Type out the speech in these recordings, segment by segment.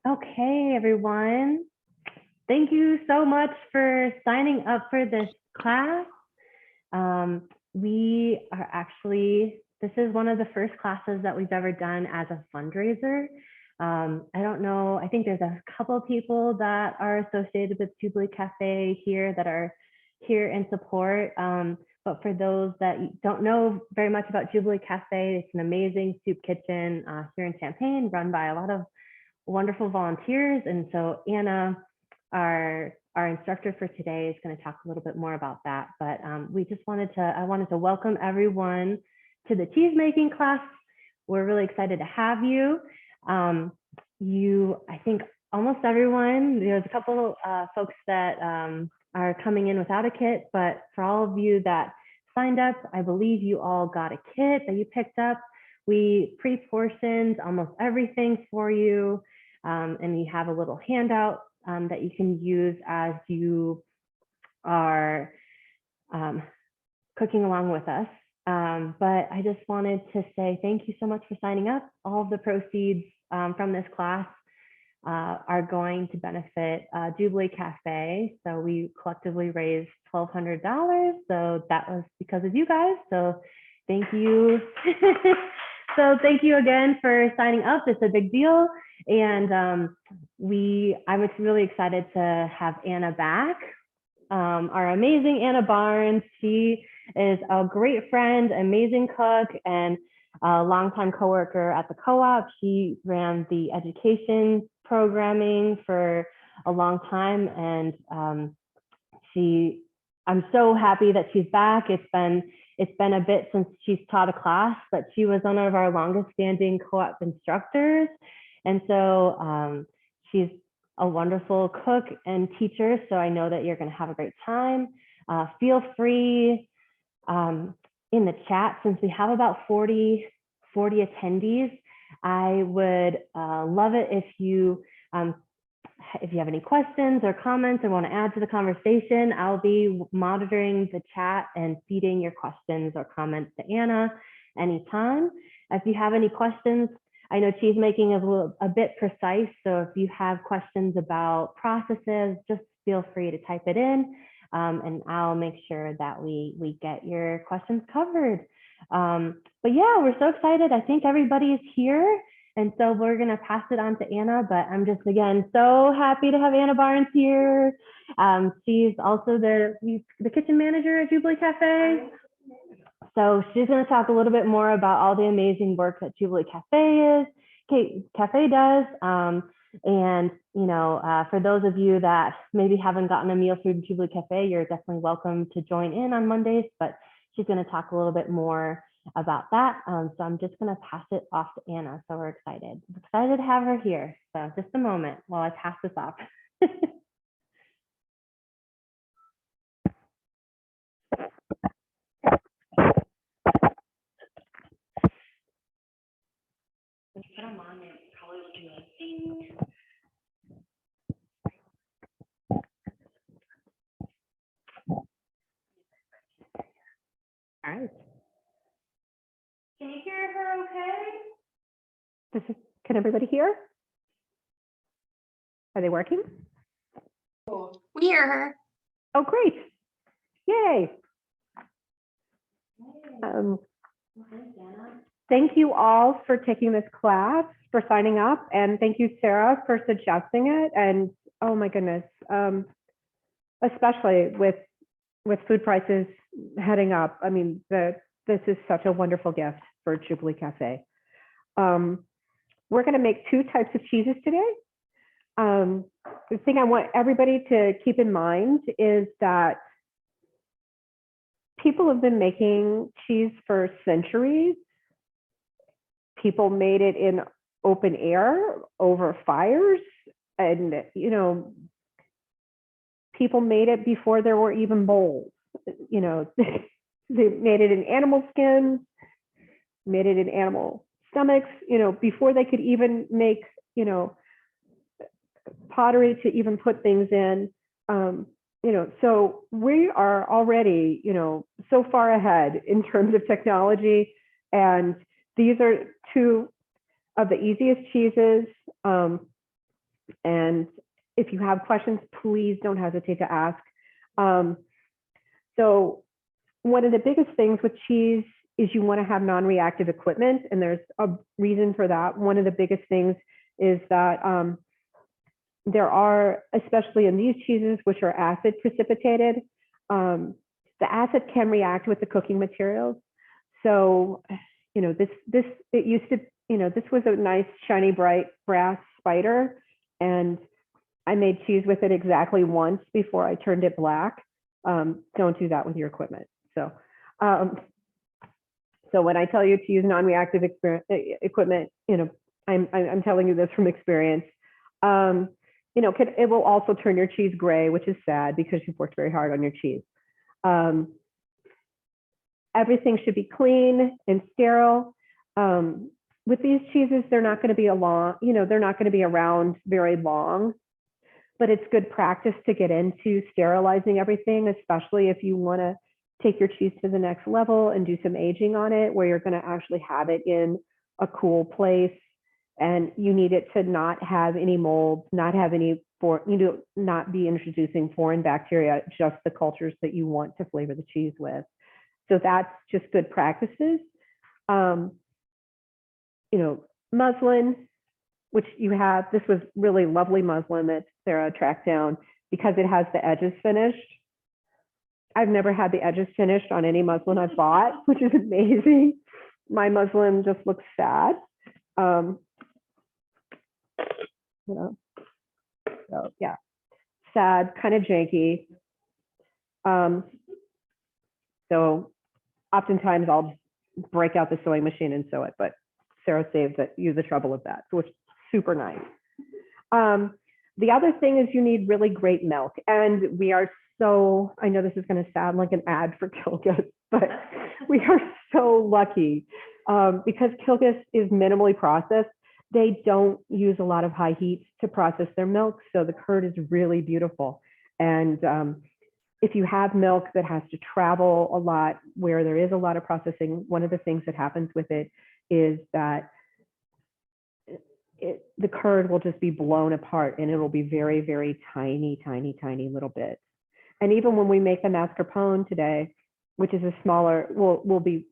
Okay, everyone. Thank you so much for signing up for this class. This is one of the first classes that we've ever done as a fundraiser. I don't know, I think there's a couple of people that are associated with Jubilee Cafe here that are here in support. But for those that don't know very much about Jubilee Cafe, it's an amazing soup kitchen here in Champaign, run by a lot of wonderful volunteers. And so Anna, our instructor for today, is going to talk a little bit more about that. But I wanted to welcome everyone to the cheesemaking class. We're really excited to have you. I think almost everyone, there's a couple folks that are coming in without a kit, but for all of you that signed up, I believe you all got a kit that you picked up. We pre-portioned almost everything for you, and you have a little handout that you can use as you are cooking along with us. But I just wanted to say thank you so much for signing up. All of the proceeds from this class are going to benefit Jubilee Cafe. So we collectively raised $1,200. So that was because of you guys. So thank you. So thank you again for signing up. It's a big deal. And I was really excited to have Anna back. Our amazing Anna Barnes. She is a great friend, amazing cook, and a longtime coworker at the co-op. She ran the education programming for a long time, and I'm so happy that she's back. It's been a bit since she's taught a class, but she was one of our longest standing co-op instructors. And so she's a wonderful cook and teacher. So I know that you're going to have a great time. Feel free in the chat, since we have about 40 attendees, I would love it if you have any questions or comments or want to add to the conversation. I'll be monitoring the chat and feeding your questions or comments to Anna anytime. If you have any questions, I know cheesemaking is a bit precise, so if you have questions about processes, just feel free to type it in, and I'll make sure that we get your questions covered. But yeah, we're so excited. I think everybody is here. And so we're going to pass it on to Anna, but I'm just, again, so happy to have Anna Barnes here. She's also the kitchen manager at Jubilee Cafe. So she's going to talk a little bit more about all the amazing work that Jubilee Cafe does. And, for those of you that maybe haven't gotten a meal through Jubilee Cafe, you're definitely welcome to join in on Mondays, but she's going to talk a little bit more about that. So I'm just going to pass it off to Anna. So we're excited. We're excited to have her here. So just a moment while I pass this off. Put them on there. Probably looking like ding. All right. Can you hear her okay? Can everybody hear? Are they working? We hear her. Oh, great. Yay. Thank you all for taking this class, for signing up, and thank you, Sarah, for suggesting it. And oh my goodness, especially with food prices heading up. I mean, this is such a wonderful gift for Jubilee Cafe. We're going to make 2 types of cheeses today. The thing I want everybody to keep in mind is that people have been making cheese for centuries. People made it in open air over fires, and people made it before there were even bowls. They made it in animal skins, made it in animal stomachs, before they could even make, pottery to even put things in. So we are already, so far ahead in terms of technology. And these are 2 of the easiest cheeses. And if you have questions, please don't hesitate to ask. So one of the biggest things with cheese is you want to have non-reactive equipment, and there's a reason for that. One of the biggest things is that there are, especially in these cheeses, which are acid precipitated, the acid can react with the cooking materials. So, you know, it used to, you know, this was a nice, shiny, bright brass spider, and I made cheese with it exactly once before I turned it black. Don't do that with your equipment. So, so when I tell you to use non-reactive equipment, you know, I'm telling you this from experience. You know, it will also turn your cheese gray, which is sad because you've worked very hard on your cheese. Everything should be clean and sterile. With these cheeses, they're not going to be they're not going to be around very long, but it's good practice to get into sterilizing everything, especially if you want to take your cheese to the next level and do some aging on it, where you're going to actually have it in a cool place, and you need it to not have any mold, not have any not be introducing foreign bacteria, just the cultures that you want to flavor the cheese with. So that's just good practices. You know, muslin, which you have, this was really lovely muslin that Sarah tracked down because it has the edges finished. I've never had the edges finished on any muslin I've bought, which is amazing. My muslin just looks sad. You know, so yeah, sad, kind of janky. So oftentimes I'll break out the sewing machine and sew it, but Sarah saved you the trouble of that, so it's super nice. The other thing is you need really great milk, and we are so, I know this is going to sound like an ad for Kilgus, but we are so lucky because Kilgus is minimally processed. They don't use a lot of high heat to process their milk, so the curd is really beautiful. And if you have milk that has to travel a lot, where there is a lot of processing, one of the things that happens with it is that the curd will just be blown apart, and it will be very, very tiny, tiny, tiny little bits. And even when we make the mascarpone today, which is a smaller, we'll be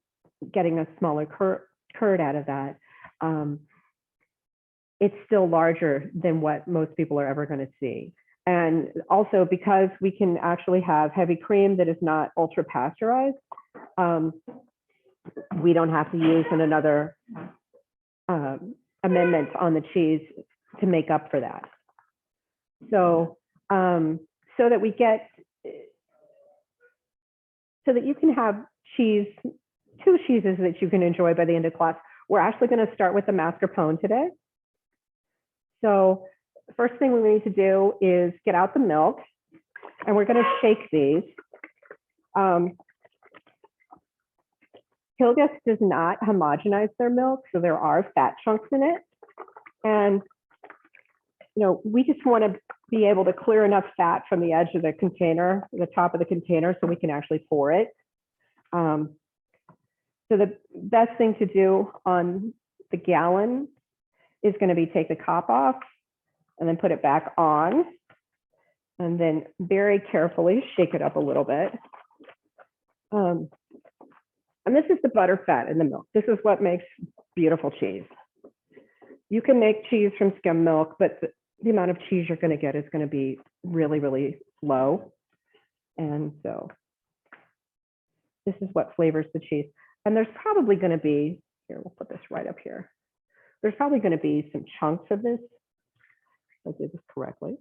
getting a smaller curd out of that. It's still larger than what most people are ever going to see. And also because we can actually have heavy cream that is not ultra pasteurized, we don't have to use another amendment on the cheese to make up for that. So, so that you can have two cheeses that you can enjoy by the end of class. We're actually going to start with the mascarpone today. So the first thing we need to do is get out the milk, and we're going to shake these. Kilgus does not homogenize their milk, so there are fat chunks in it. And you know, we just want to be able to clear enough fat from the edge of the container, the top of the container, so we can actually pour it. So the best thing to do on the gallon is going to be take the top off and then put it back on, and then very carefully shake it up a little bit. And this is the butter fat in the milk. This is what makes beautiful cheese. You can make cheese from skim milk, but the amount of cheese you're going to get is going to be really, really low. And so this is what flavors the cheese. And there's probably going to be, here, we'll put this right up here. There's probably going to be some chunks of this. I did this correctly.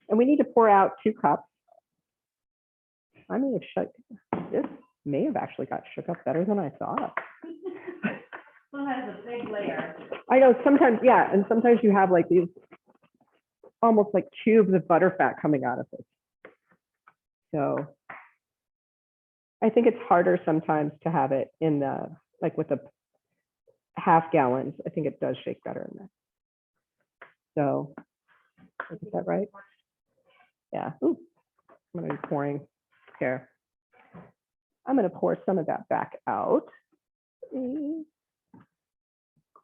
And we need to pour out 2 cups. I may have shook, this may have actually got shook up better than I thought. Well, it has a big layer. I know sometimes, yeah, and sometimes you have like these almost like tubes of butter fat coming out of it. So I think it's harder sometimes to have it in the, like with the half gallons. I think it does shake better in that. So is that right? Yeah. Ooh, I'm going to be pouring here. I'm going to pour some of that back out.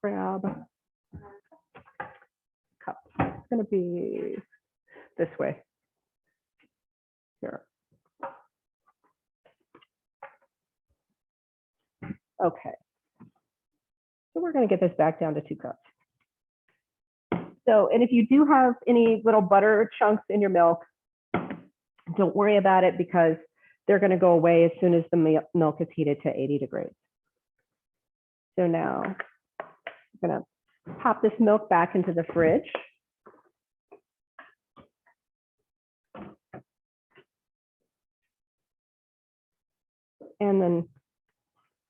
Grab cup. I'm going to be this way. Here. Okay. So we're going to get this back down to 2 cups. So, and if you do have any little butter chunks in your milk, don't worry about it because they're going to go away as soon as the milk is heated to 80 degrees. So now I'm going to pop this milk back into the fridge. And then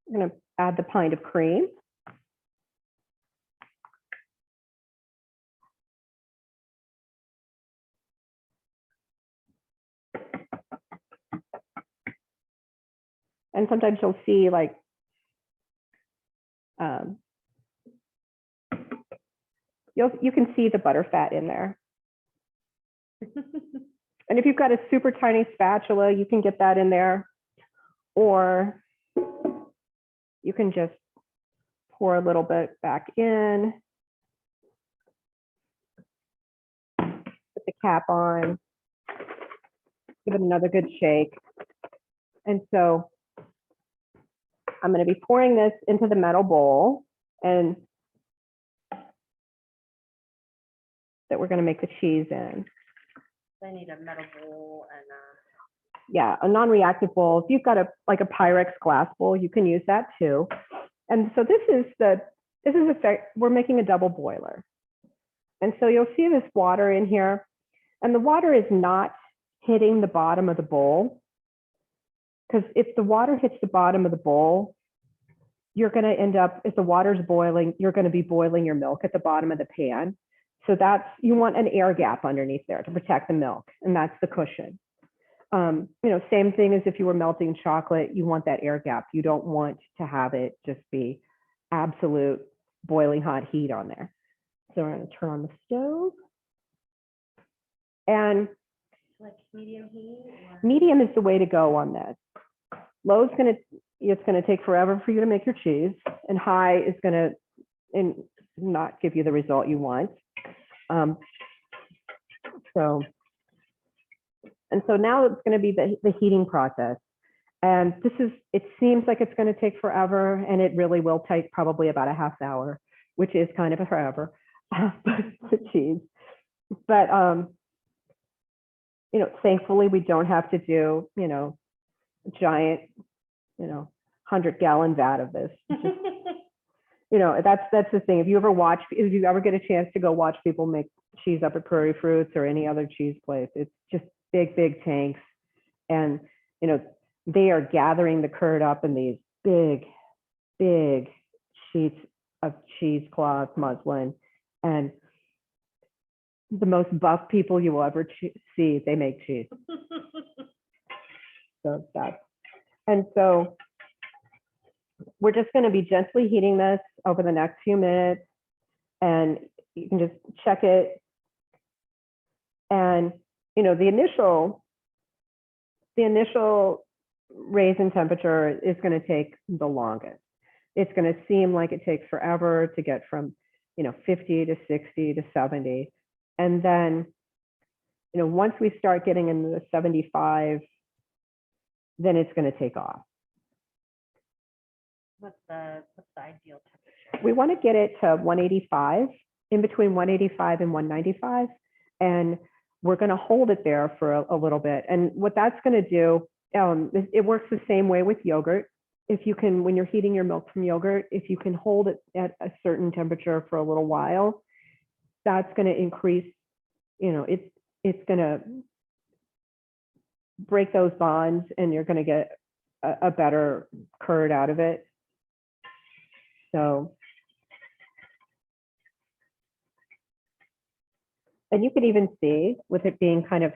I'm going to add the pint of cream. And sometimes you'll see like you can see the butter fat in there. And if you've got a super tiny spatula, you can get that in there, or you can just pour a little bit back in, put the cap on, give it another good shake. And so I'm going to be pouring this into the metal bowl, and that we're going to make the cheese in. I need a metal bowl and yeah, a non-reactive bowl. If you've got a Pyrex glass bowl, you can use that too. And so this is we're making a double boiler. And so you'll see this water in here, and the water is not hitting the bottom of the bowl, because if the water hits the bottom of the bowl, you're going to end up, if the water's boiling, you're going to be boiling your milk at the bottom of the pan. So you want an air gap underneath there to protect the milk, and that's the cushion. You know, same thing as if you were melting chocolate, you want that air gap. You don't want to have it just be absolute boiling hot heat on there. So we're going to turn on the stove. And like medium heat? Medium is the way to go on this. Low is it's going to take forever for you to make your cheese, and high is going to not give you the result you want. So now it's going to be the heating process. And it seems like it's going to take forever, and it really will take probably about a half hour, which is kind of a forever for cheese. But, you know, thankfully we don't have to do, you know, giant, you know, 100-gallon vat of this. Just, you know, that's the thing. If you ever get a chance to go watch people make cheese up at Prairie Fruits or any other cheese place, it's just big tanks. And, you know, they are gathering the curd up in these big sheets of cheesecloth muslin. And the most buff people you will ever see, they make cheese. So we're just going to be gently heating this over the next few minutes, and you can just check it. And, you know, the initial raise in temperature is going to take the longest. It's going to seem like it takes forever to get from, you know, 50 to 60 to 70. And then, you know, once we start getting into the 75, then it's going to take off. What's the ideal temperature? We want to get it to 185, in between 185 and 195. And we're going to hold it there for a little bit. And what that's going to do, it works the same way with yogurt. If you can, when you're heating your milk from yogurt, if you can hold it at a certain temperature for a little while, that's going to increase, you know, it's going to break those bonds, and you're going to get a better curd out of it. So, and you could even see with it being kind of,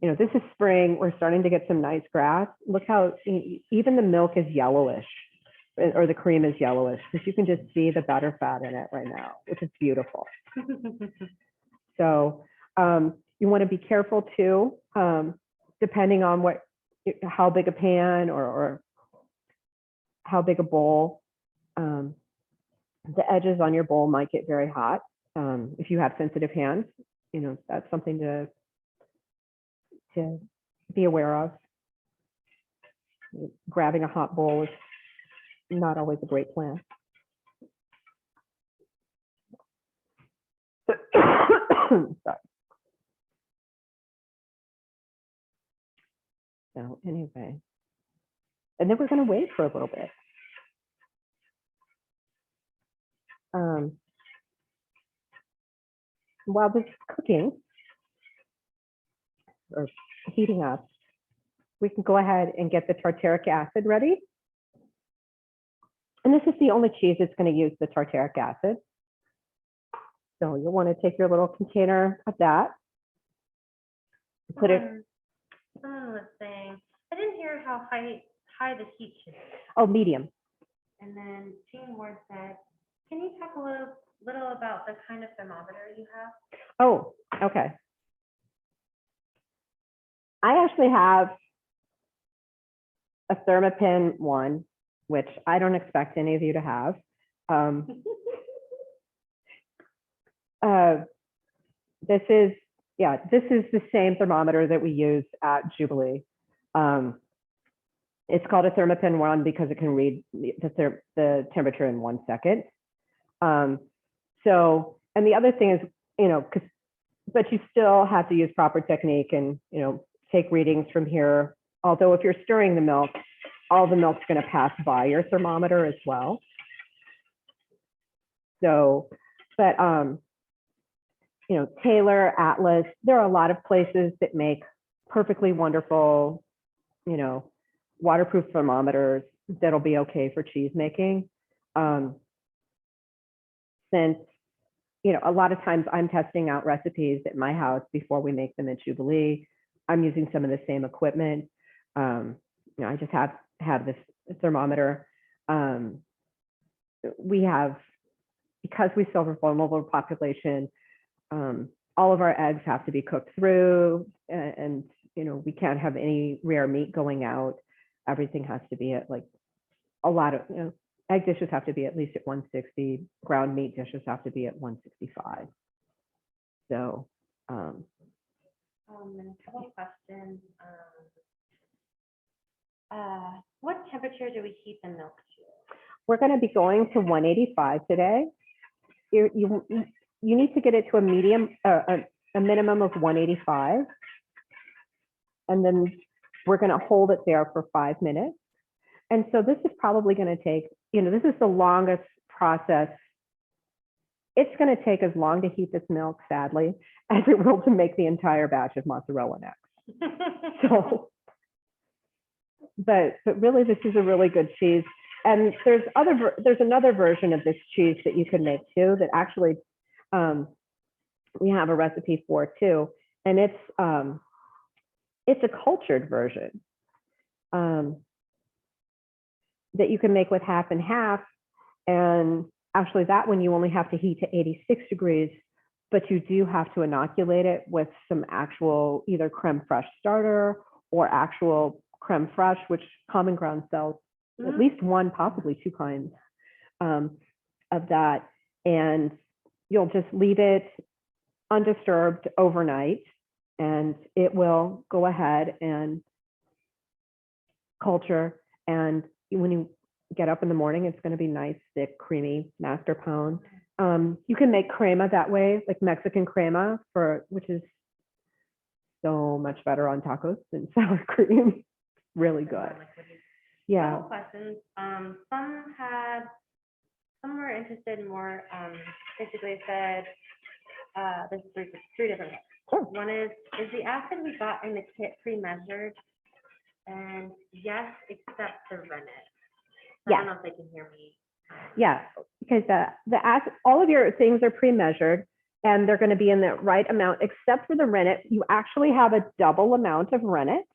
you know, this is spring, we're starting to get some nice grass. Look how even the milk is yellowish, or the cream is yellowish, because you can just see the butter fat in it right now, which is beautiful. So you want to be careful too, depending on how big a pan or how big a bowl. The edges on your bowl might get very hot if you have sensitive hands. that's something to be aware of. Grabbing a hot bowl is not always a great plan. Sorry. So anyway, and then we're going to wait for a little bit. While this is cooking or heating up, we can go ahead and get the tartaric acid ready. And this is the only cheese that's going to use the tartaric acid. So you'll want to take your little container of that. Put it. Someone was saying, I didn't hear how high the heat should be. Oh, medium. And then Jean Ward said, can you talk a little about the kind of thermometer you have? Oh, okay. I actually have a Thermopin one, which I don't expect any of you to have. This is the same thermometer that we use at Jubilee. It's called a Thermopin one because it can read the temperature in 1 second. So, and the other thing is, but you still have to use proper technique and, take readings from here. Although if you're stirring the milk, all the milk's going to pass by your thermometer as well. So, but, Taylor, Atlas, there are a lot of places that make perfectly wonderful, waterproof thermometers that'll be okay for cheese making. Since, a lot of times I'm testing out recipes at my house before we make them at Jubilee. I'm using some of the same equipment. I just have this thermometer. We have, because we serve a vulnerable population, all of our eggs have to be cooked through, and we can't have any rare meat going out. Everything has to be at like a lot of, egg dishes have to be at least at 160. Ground meat dishes have to be at 165. So, And a couple of questions. What temperature do we heat the milk to? we're going to be going to 185 today. You need to get it to a medium, a minimum of 185. And then we're going to hold it there for 5 minutes. And so this is probably going to take, this is the longest process. It's going to take as long to heat this milk, sadly, as it will to make the entire batch of mozzarella next. So, but really, this is a really good cheese. And there's another version of this cheese that you can make too, that actually we have a recipe for too. And it's a cultured version that you can make with half and half. And actually that one you only have to heat to 86 degrees, but you do have to inoculate it with some actual either creme fraiche starter or actual creme fraiche, which Common Ground sells at least one, possibly two kinds of that. And you'll just leave it undisturbed overnight, and it will go ahead and culture. And when you get up in the morning, it's going to be nice, thick, creamy mascarpone. You can make crema that way, like Mexican crema, which is so much better on tacos than sour cream. Really good. Yeah. Couple questions. Some were interested in more. Basically said, there's three different ones. Sure. One is the acid we got in the kit pre-measured? And yes, except the rennet. I don't know if they can hear me. Yeah, because the acid, all of your things are pre-measured, and they're going to be in the right amount, except for the rennet. You actually have a double amount of rennet,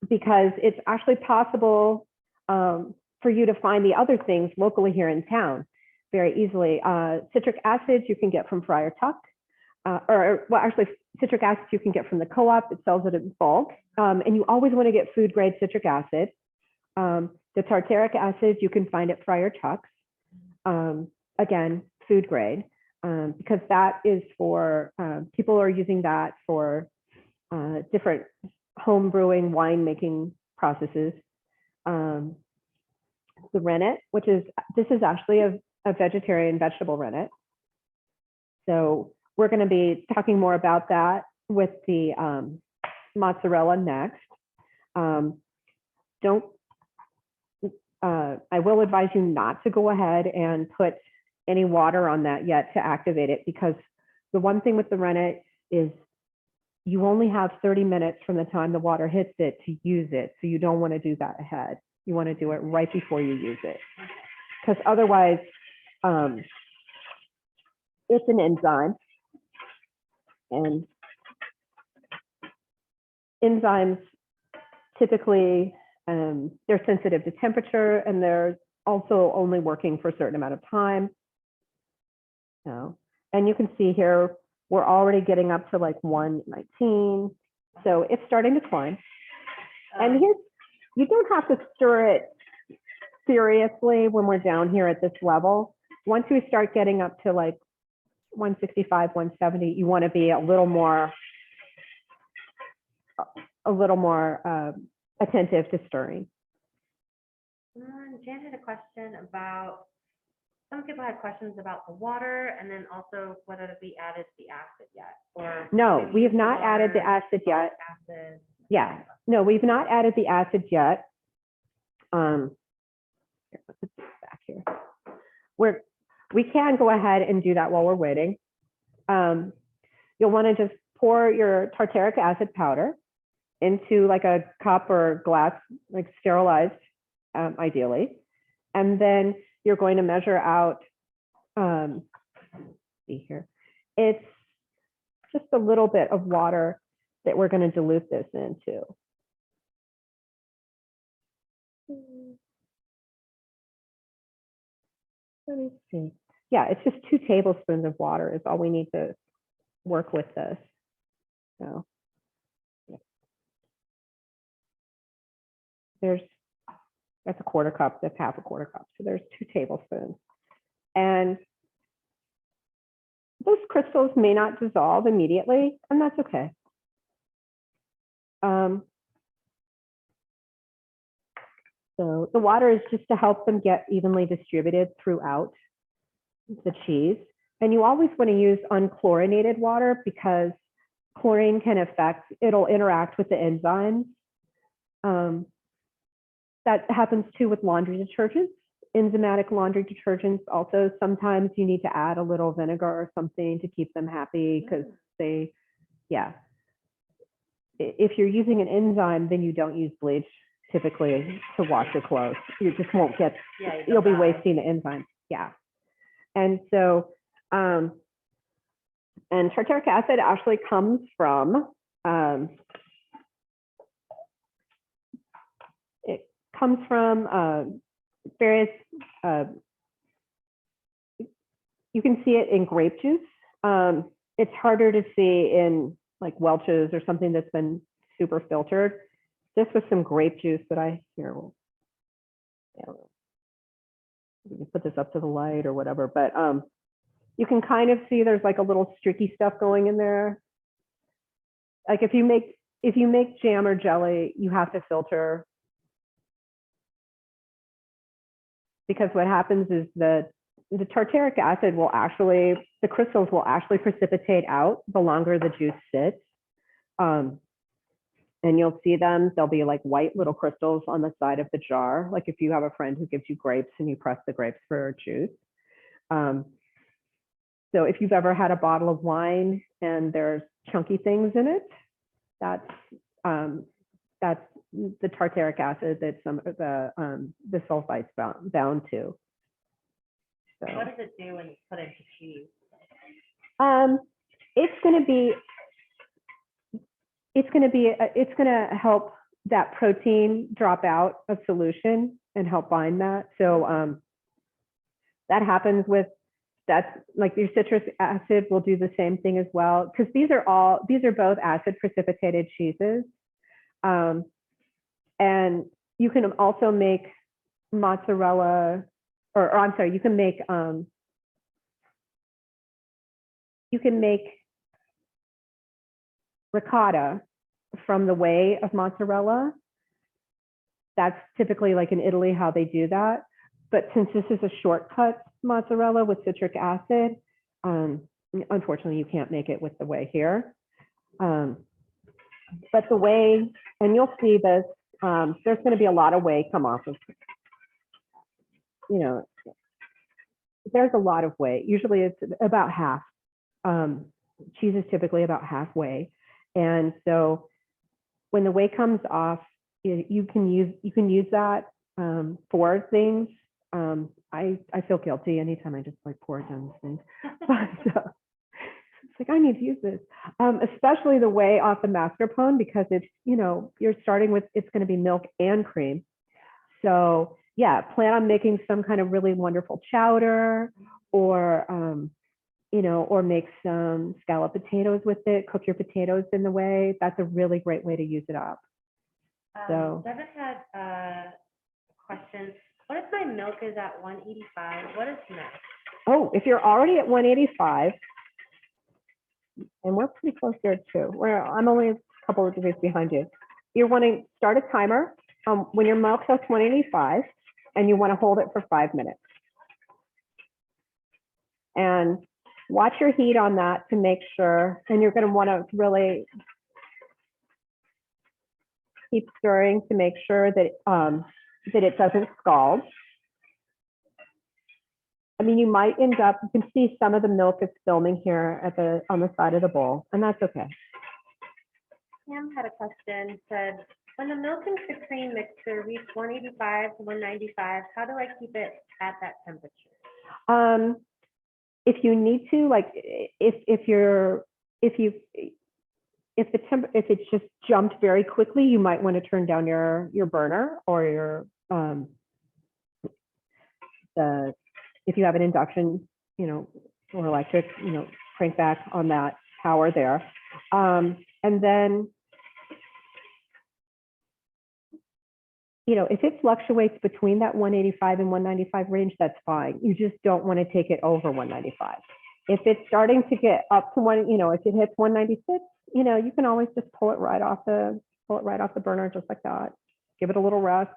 because it's actually possible for you to find the other things locally here in town very easily. Citric acid you can get from Friar Tuck, actually citric acid you can get from the co-op. It sells it in bulk, and you always want to get food grade citric acid. The tartaric acid you can find at Friar Tuck's, again, food grade. because that is for, people are using that for different home brewing, wine making processes. The rennet, this is actually a vegetarian vegetable rennet. So we're going to be talking more about that with the mozzarella next. I will advise you not to go ahead and put any water on that yet to activate it, because the one thing with the rennet is you only have 30 minutes from the time the water hits it to use it. So you don't want to do that ahead. You want to do it right before you use it, because otherwise it's an enzyme, and enzymes typically they're sensitive to temperature, and they're also only working for a certain amount of time. So, and you can see here we're already getting up to like 119, so it's starting to climb. And here, you don't have to stir it seriously when we're down here at this level. Once we start getting up to like 165, 170, you want to be a little more attentive to stirring. Jan had a question about, some people had questions about the water, and then also whether we added the acid yet, or No, we have not added the acid yet. Acid. Yeah, no, we've not added the acid yet. Here, let's put this back here. We can go ahead and do that while we're waiting. You'll want to just pour your tartaric acid powder into like a cup or glass, like sterilized, ideally. And then you're going to measure out, see here, it's just a little bit of water that we're going to dilute this into. Let me see. Yeah, it's just 2 tablespoons of water is all we need to work with this. So that's a 1/4 cup, that's half a 1/4 cup. So there's 2 tablespoons. And those crystals may not dissolve immediately, and that's okay. So the water is just to help them get evenly distributed throughout the cheese. And you always want to use unchlorinated water, because chlorine can it'll interact with the enzymes. That happens too with laundry detergents, enzymatic laundry detergents. Also, sometimes you need to add a little vinegar or something to keep them happy, because if you're using an enzyme, then you don't use bleach typically to wash your clothes. You just won't get, you'll be wasting the enzyme. Yeah. And so, and tartaric acid actually comes from, various, you can see it in grape juice. It's harder to see in like Welch's or something that's been super filtered. This was some grape juice that I here. We can put this up to the light or whatever, but you can kind of see there's like a little streaky stuff going in there. Like if you make jam or jelly, you have to filter, because what happens is the tartaric acid will actually, the crystals will actually precipitate out the longer the juice sits. And you'll see them, they'll be like white little crystals on the side of the jar. Like if you have a friend who gives you grapes and you press the grapes for juice. So if you've ever had a bottle of wine and there's chunky things in it, that's the tartaric acid that some of the sulfites bound to. So, what does it do when you put it into cheese? It's going to help that protein drop out of solution and help bind that. So that happens with, that's like your citrus acid will do the same thing as well, because these are both acid precipitated cheeses. And you can also make mozzarella, or I'm sorry, you can make you can make ricotta from the whey of mozzarella. That's typically like in Italy how they do that. But since this is a shortcut mozzarella with citric acid, unfortunately you can't make it with the whey here. But the whey, and you'll see this, there's going to be a lot of whey come off of, there's a lot of whey. Usually it's about half. Cheese is typically about half whey. And so when the whey comes off, you can use that for things. I feel guilty anytime I just like pour it down this thing. But it's like, I need to use this, especially the whey off the mascarpone, because it's, you're starting with, it's going to be milk and cream. So yeah, plan on making some kind of really wonderful chowder, or or make some scalloped potatoes with it. Cook your potatoes in the whey. That's a really great way to use it up. So Devin had a question. What if my milk is at 185? What is next? oh, if you're already at 185, and we're pretty close there too. I'm only a couple of degrees behind you. You want to start a timer when your milk hits 185, and you want to hold it for 5 minutes. And watch your heat on that to make sure, and you're going to want to really keep stirring to make sure that that it doesn't scald. I mean, you might end up, you can see some of the milk is filming here at on the side of the bowl, and that's okay. Pam had a question, said, when the milk and the cream mixture reach 185 to 195, how do I keep it at that temperature? If you need to, like, if it's just jumped very quickly, you might want to turn down your burner, or your if you have an induction, or electric, crank back on that power there. And then, if it fluctuates between that 185 and 195 range, that's fine. You just don't want to take it over 195. If it's starting to get up to if it hits 196, you can always just pull it right off the burner, just like that. Give it a little rest.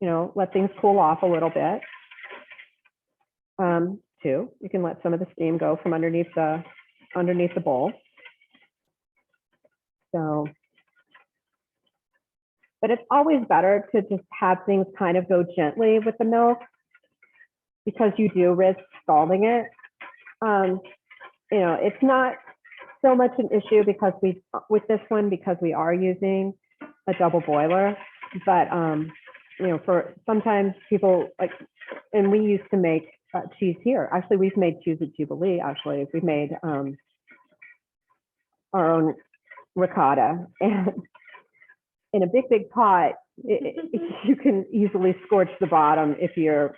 Let things cool off a little bit. Too, you can let some of the steam go from underneath the bowl. So, but it's always better to just have things kind of go gently with the milk, because you do risk scalding it. It's not so much an issue because with this one, because we are using a double boiler, but for sometimes people like, and we used to make cheese here. Actually, we've made cheese at Jubilee. Actually, we've made our own ricotta, and in a big pot, you can easily scorch the bottom if you're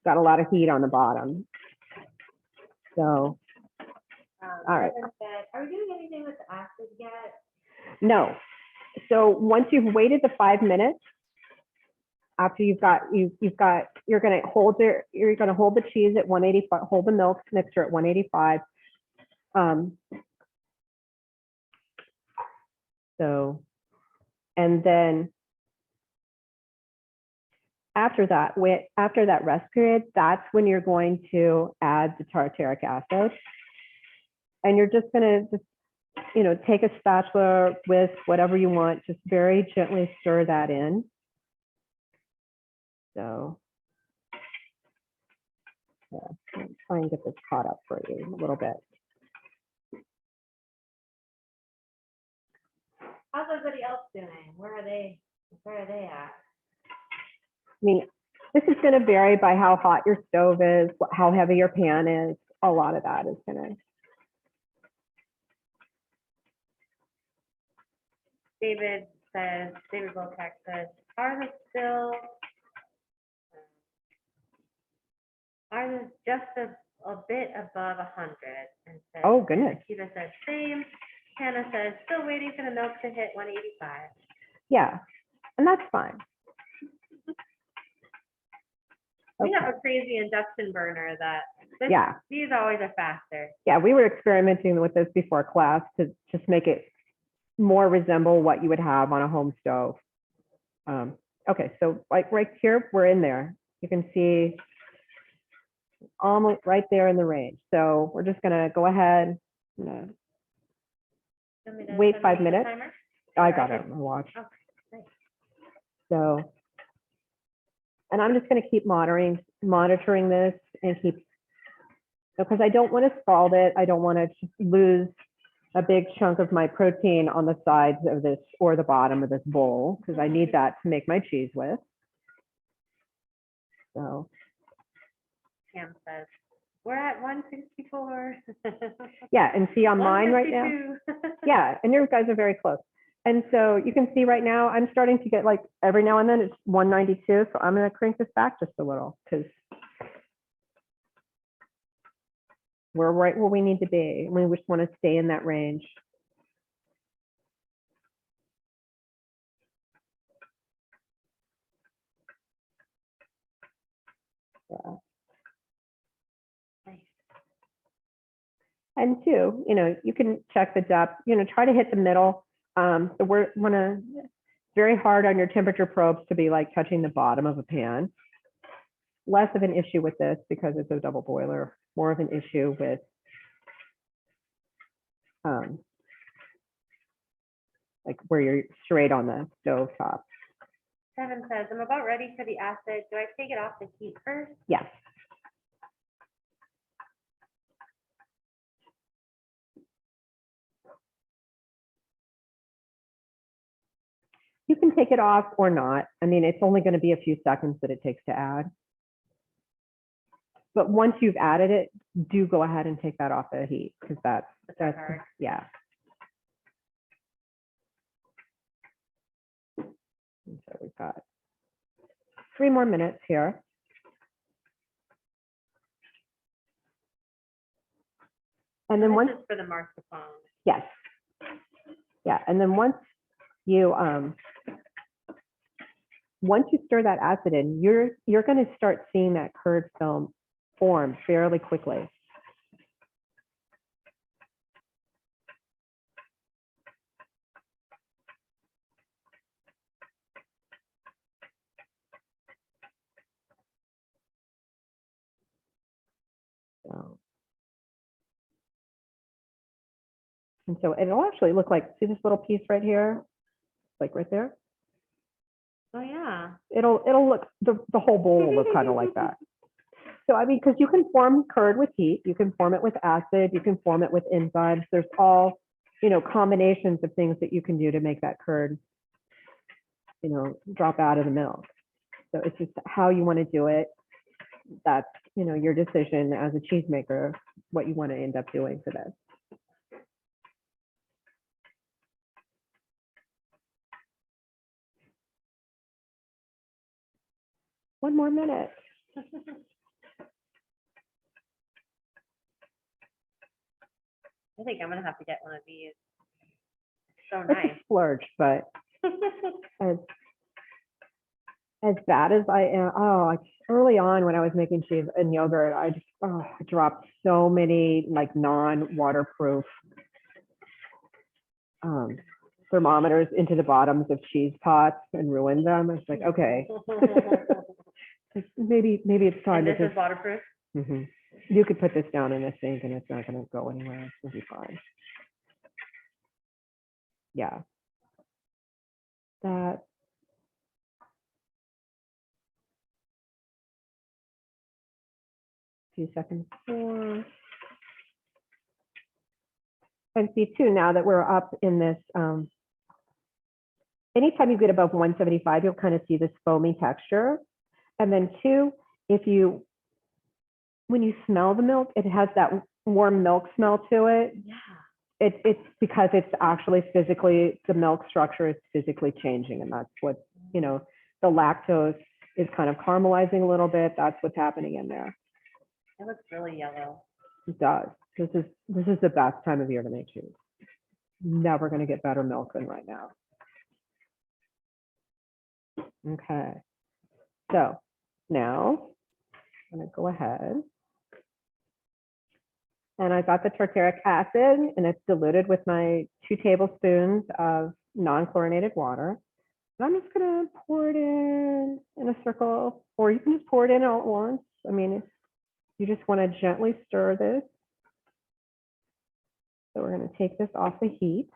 got a lot of heat on the bottom. So, all right. Are we doing anything with the acid yet? No. So once you've waited the 5 minutes, after you're going to hold the cheese at 185, hold the milk mixture at 185. So, and then after that rest period, that's when you're going to add the tartaric acid. And you're just going to take a spatula with whatever you want, just very gently stir that in. So yeah, let's try and get this caught up for you a little bit. How's everybody else doing? Where are they at? I mean, this is going to vary by how hot your stove is, how heavy your pan is. A lot of that is going to. David Volkak says, are they just a bit above 100? And says, oh, goodness. Akiva says, same. Hannah says, still waiting for the milk to hit 185. Yeah, and that's fine. We have a crazy induction burner that Yeah. These always are faster. Yeah, we were experimenting with this before class to just make it more resemble what you would have on a home stove. Okay, so like right here, we're in there. You can see almost right there in the range. So we're just gonna go ahead, wait 5 minutes. I got it on my watch. Okay, nice. So, and I'm just gonna keep monitoring this and keep, because I don't want to scald it. I don't want to lose a big chunk of my protein on the sides of this or the bottom of this bowl, because I need that to make my cheese with. So, Pam says, we're at 164. yeah, and see on mine right now. 152. Yeah, and your guys are very close. And so you can see right now, I'm starting to get like every now and then it's 192. So I'm going to crank this back just a little because we're right where we need to be. We just want to stay in that range. Yeah. Nice. And two, you can check the depth, try to hit the middle. So we're very hard on your temperature probes to be like touching the bottom of a pan. Less of an issue with this because it's a double boiler, more of an issue with like where you're straight on the stove top. Kevin says, I'm about ready for the acid. Do I take it off the heat first? Yes. You can take it off or not. I mean, it's only going to be a few seconds that it takes to add. But once you've added it, do go ahead and take that off the heat because that's hard. Yeah. And so we've got 3 more minutes here. And then once, This is for the mascarpone. yes. Yeah, and then once you stir that acid in, you're going to start seeing that curd film form fairly quickly. So, and so it'll actually look like, see this little piece right here, like right there. Oh yeah. It'll look, the whole bowl will look kind of like that. So I mean, because you can form curd with heat, you can form it with acid, you can form it with enzymes. There's all, combinations of things that you can do to make that curd, drop out of the milk. So it's just how you want to do it. That's, your decision as a cheesemaker, what you want to end up doing for this. One more minute. I think I'm gonna have to get one of these. It's so It's nice. a splurge, but as bad as I am, early on when I was making cheese and yogurt, I just dropped so many like non-waterproof thermometers into the bottoms of cheese pots and ruined them. I was like, okay, maybe it's time And to this just. is waterproof? Mm-hmm. You could put this down in a sink and it's not going to go anywhere. It'll be fine. Yeah. That. Few seconds more. And see too, now that we're up in this, anytime you get above 175, you'll kind of see this foamy texture. And then two, when you smell the milk, it has that warm milk smell to it. Yeah. It's because it's actually physically, the milk structure is physically changing. And that's what, the lactose is kind of caramelizing a little bit. That's what's happening in there. It looks really yellow. It does. This is the best time of year to make cheese. Never going to get better milk than right now. Okay. So now I'm going to go ahead And I got the tartaric acid, and it's diluted with my 2 tablespoons of non-chlorinated water. And I'm just gonna pour it in a circle, or you can just pour it in all at once. I mean, you just want to gently stir this. So we're going to take this off the heat.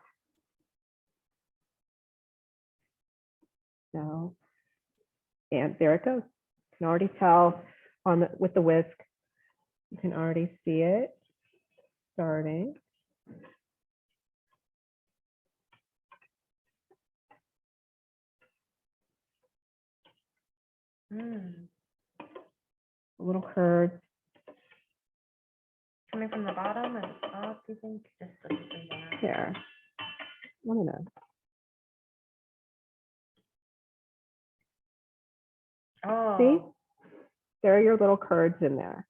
So, and there it goes. You can already tell with the whisk, you can already see it starting. A little curd. Coming from the bottom and up, do you think? Just Here. I don't know. Oh. See? There are your little curds in there.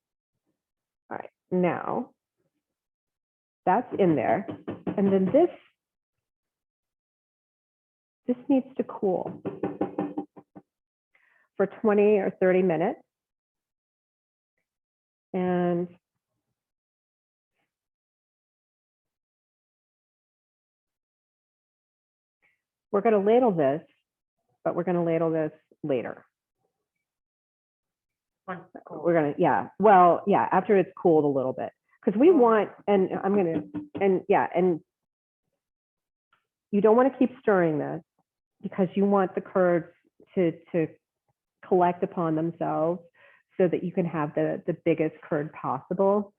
All right, now that's in there. And then this needs to cool for 20 or 30 minutes. And we're going to ladle this, but we're going to ladle this later. We're going to, yeah, well, yeah, after it's cooled a little bit, because we want, and I'm going to, and yeah, and you don't want to keep stirring this because you want the curds to collect upon themselves so that you can have the biggest curd possible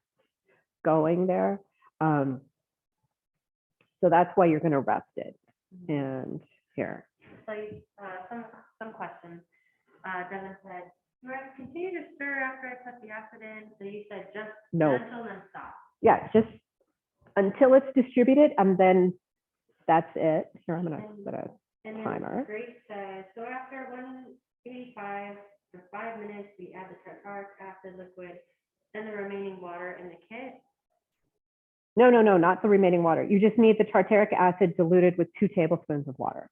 going there. So that's why you're going to rest it. And here. So some questions. Devin said, do I continue to stir after I put the acid in? So you said just No. until then stop. Yeah, just until it's distributed, and then that's it. Here, I'm going to put a timer. Grace says, so after 185 for 5 minutes, we add the tartaric acid liquid, then the remaining water in the kit. No, not the remaining water. You just need the tartaric acid diluted with 2 tablespoons of water.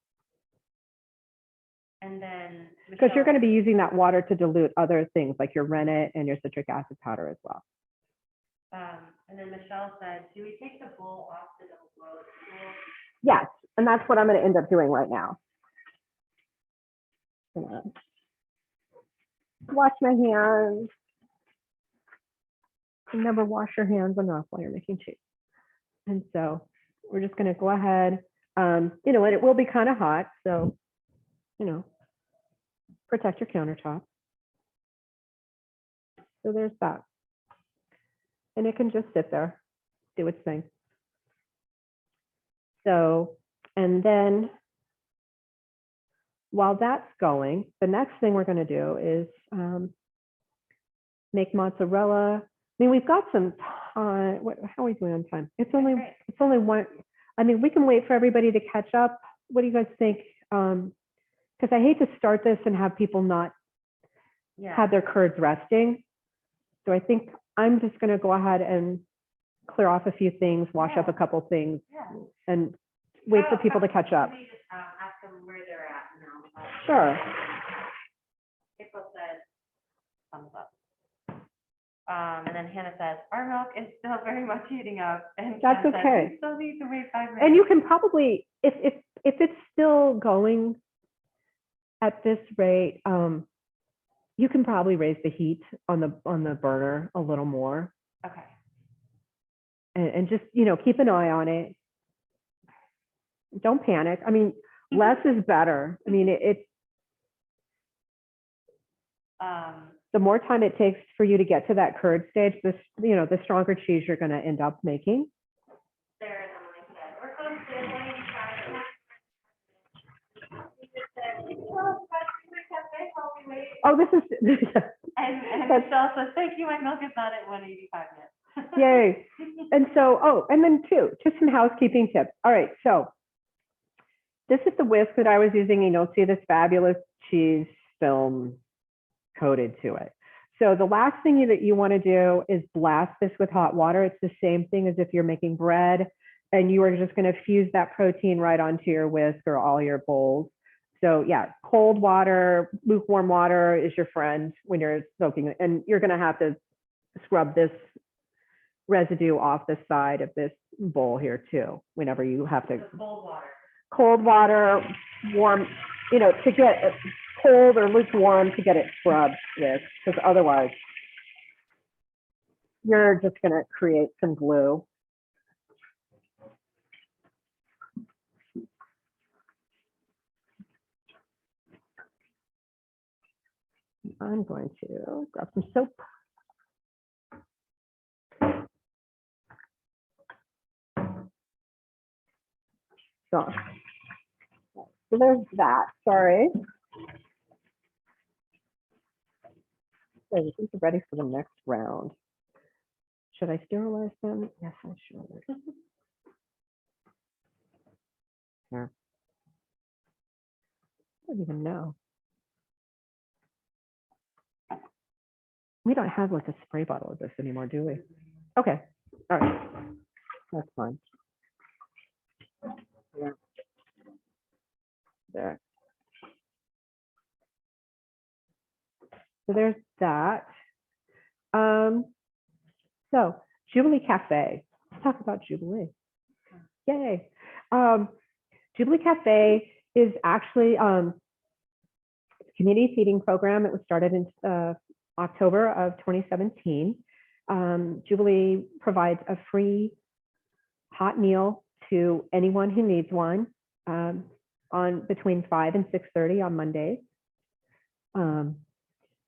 And then because you're going to be using that water to dilute other things like your rennet and your citric acid powder as well. And then Michelle said, do we take the bowl off the double boil? Yes, and that's what I'm going to end up doing right now. I'm gonna wash my hands. You never wash your hands enough while you're making cheese. And so we're just going to go ahead, you know, and it will be kind of hot. So, you know, protect your countertop. So there's that. And it can just sit there, do its thing. So, and then while that's going, the next thing we're going to do is make mozzarella. I mean, we've got some time. How are we doing on time? It's only one. I mean, we can wait for everybody to catch up. What do you guys think? Because I hate to start this and have people not have their curds resting. So I think I'm just going to go ahead and clear off a few things, wash up a couple things, and wait for people to catch up. Just ask them where they're at now. Sure. April said, thumbs up. And then Hannah says, our milk is still very much heating up. And That's Ken okay. Says, we still need to wait 5 minutes. And you can probably, if it's still going at this rate, you can probably raise the heat on the burner a little more. Okay. And just, you know, keep an eye on it. Don't panic. I mean, less is better. I mean, the more time it takes for you to get to that curd stage, you know, the stronger cheese you're going to end up making. There, Emily said, we're close to 185. Oh, this is. And Michelle says, thank you, my milk is not at 185 yet. Yay. And so, oh, and then too, just some housekeeping tips. All right, so this is the whisk that I was using, and you'll see this fabulous cheese film coated to it. So the last thing that you want to do is blast this with hot water. It's the same thing as if you're making bread, and you are just going to fuse that protein right onto your whisk or all your bowls. So yeah, cold water, lukewarm water is your friend when you're soaking it, and you're going to have to scrub this residue off the side of this bowl here too, whenever you have to. Cold water, warm, to get it cold or lukewarm to get it scrubbed with, because otherwise you're just going to create some glue. I'm going to grab some soap. So there's that, sorry. Okay, I think we're ready for the next round. Should I sterilize them? Yes, I should. Here. I don't even know. We don't have like a spray bottle of this anymore, do we? Okay, all right, that's fine. Yeah. There. So there's that. So Jubilee Cafe. Let's talk about Jubilee. Yay. Jubilee Cafe is actually a community feeding program. It was started in October of 2017. Jubilee provides a free hot meal to anyone who needs one on between 5 and 6:30 on Mondays.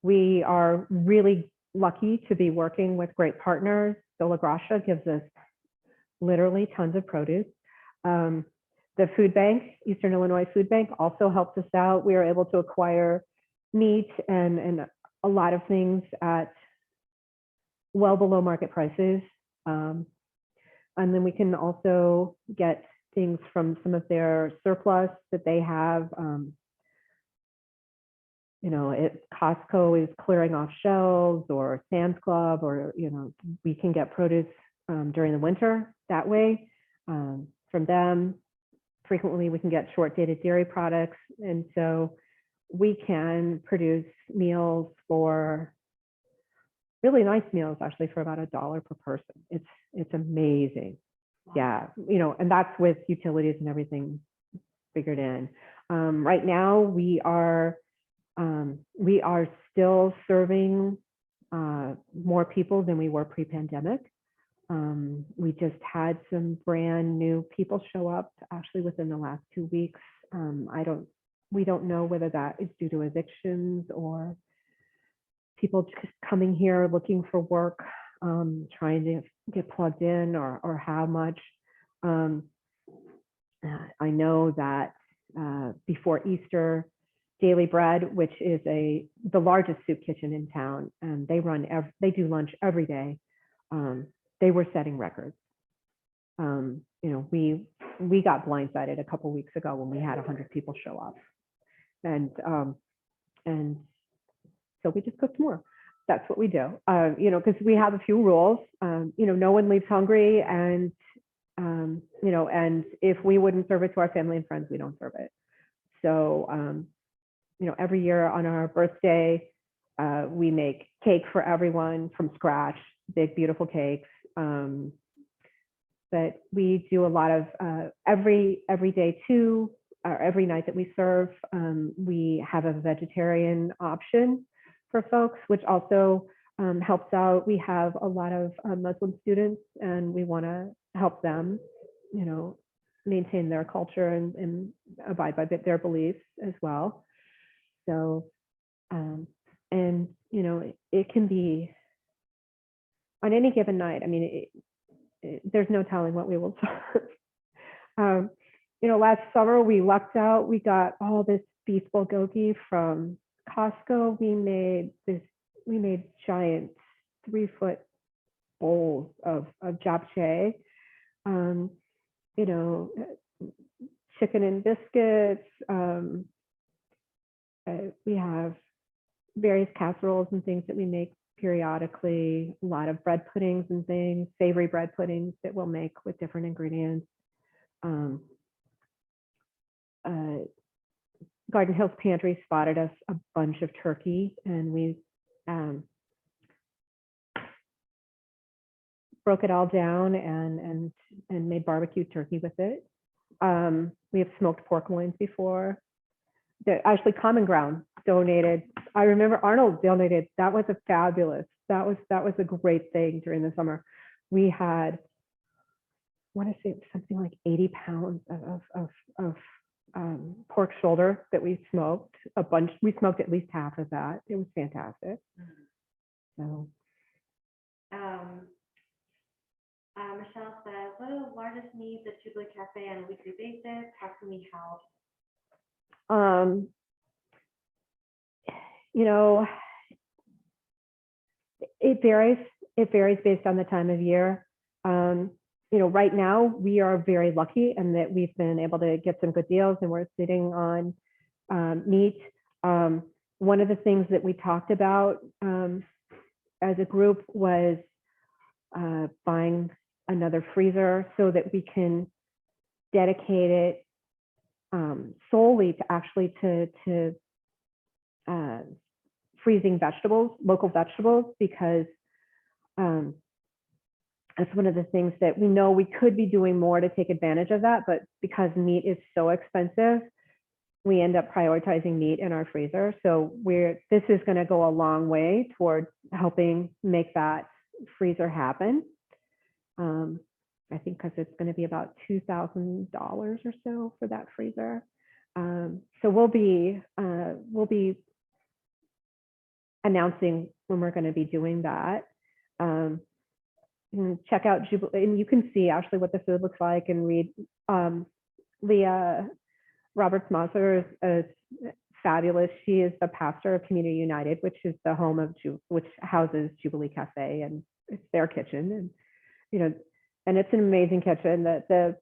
We are really lucky to be working with great partners. So La Gracia gives us literally tons of produce. The food bank, Eastern Illinois Food Bank, also helps us out. We are able to acquire meat and a lot of things at well below market prices. And then we can also get things from some of their surplus that they have. Costco is clearing off shelves, or Sam's Club, or we can get produce during the winter that way from them. Frequently we can get short dated dairy products, and so we can produce meals for really nice meals, actually, for about $1 per person. It's amazing. Yeah, and that's with utilities and everything figured in. Right now we are still serving more people than we were pre-pandemic. We just had some brand new people show up actually within the last 2 weeks. We don't know whether that is due to evictions or people just coming here looking for work, trying to get plugged in, or how much. I know that before Easter, Daily Bread, which is the largest soup kitchen in town, and they do lunch every day. They were setting records. We got blindsided a couple weeks ago when we had 100 people show up, and so we just cooked more. That's what we do. Because we have a few rules. No one leaves hungry, and and if we wouldn't serve it to our family and friends, we don't serve it. So every year on our birthday, we make cake for everyone from scratch, big, beautiful cakes. But we do a lot of every day too, or every night that we serve, we have a vegetarian option for folks, which also helps out. We have a lot of Muslim students, and we want to help them, maintain their culture and abide by their beliefs as well. So, it can be on any given night. I mean, there's no telling what we will serve. Last summer we lucked out. We got all this beef bulgogi from Costco. We made giant 3-foot bowls of japchae. Chicken and biscuits. We have various casseroles and things that we make periodically, a lot of bread puddings and things, savory bread puddings that we'll make with different ingredients. Garden Hills Pantry spotted us a bunch of turkey, and we broke it all down and made barbecue turkey with it. We have smoked pork loins before. Actually, Common Ground donated. I remember Arnold donated. That was a fabulous. That was a great thing during the summer. We had, I want to say it was something like 80 pounds of pork shoulder that we smoked. A bunch. We smoked at least half of that. It was fantastic. So. Michelle says, what are the largest needs at Jubilee Cafe on a weekly basis? How can we help? You know, it varies. It varies based on the time of year. You know, right now we are very lucky in that we've been able to get some good deals and we're sitting on meat. One of the things that we talked about as a group was buying another freezer so that we can dedicate it solely to actually to freezing vegetables, local vegetables, because that's one of the things that we know we could be doing more to take advantage of that, but because meat is so expensive, we end up prioritizing meat in our freezer. So this is going to go a long way toward helping make that freezer happen. I think because it's going to be about $2,000 or so for that freezer. So we'll be announcing when we're going to be doing that. Check out Jubilee, and you can see actually what the food looks like and read. Leah Roberts-Moser is fabulous. She is the pastor of Community United, which is the home of which houses Jubilee Cafe, and it's their kitchen. And you know, and it's an amazing kitchen. The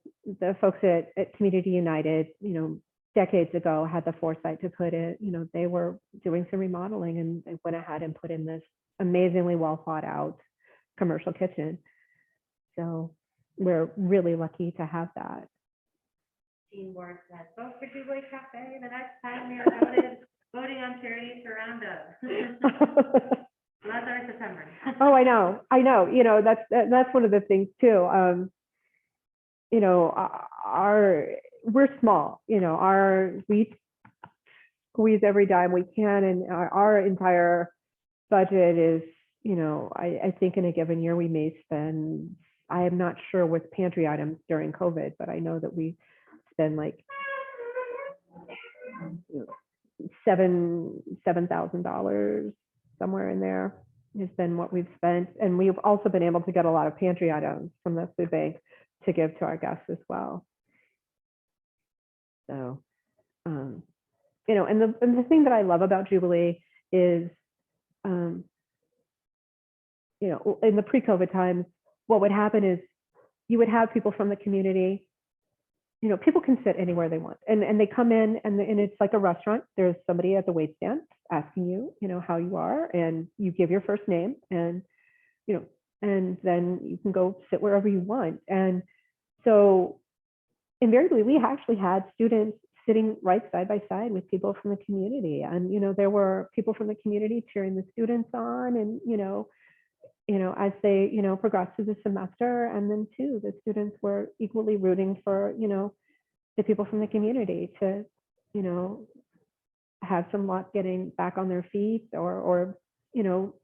folks at Community United, you know, decades ago had the foresight to put it. You know, they were doing some remodeling and they went ahead and put in this amazingly well thought out commercial kitchen. So we're really lucky to have that. Jean Ward says, vote for Jubilee Cafe the next time we are voting on charities around us. Well, that's already September. Oh, I know. You know, that's one of the things too. You know, we're small. You know, we squeeze every dime we can, and our entire budget is, you know, I think in a given year we may spend, I am not sure with pantry items during COVID, but I know that we spend like $7,000 somewhere in there has been what we've spent. And we've also been able to get a lot of pantry items from the food bank to give to our guests as well. So, you know, and the thing that I love about Jubilee is, you know, in the pre-COVID times, what would happen is you would have people from the community. You know, people can sit anywhere they want, and they come in, and it's like a restaurant. There's somebody at the wait stand asking you, you know, how you are, and you give your first name, and you know, and then you can go sit wherever you want. And so, invariably, we actually had students sitting right side by side with people from the community, and you know, there were people from the community cheering the students on, and you know, as they, you know, progressed through the semester. And then too, the students were equally rooting for, you know, the people from the community to, you know, have some luck getting back on their feet or, you know,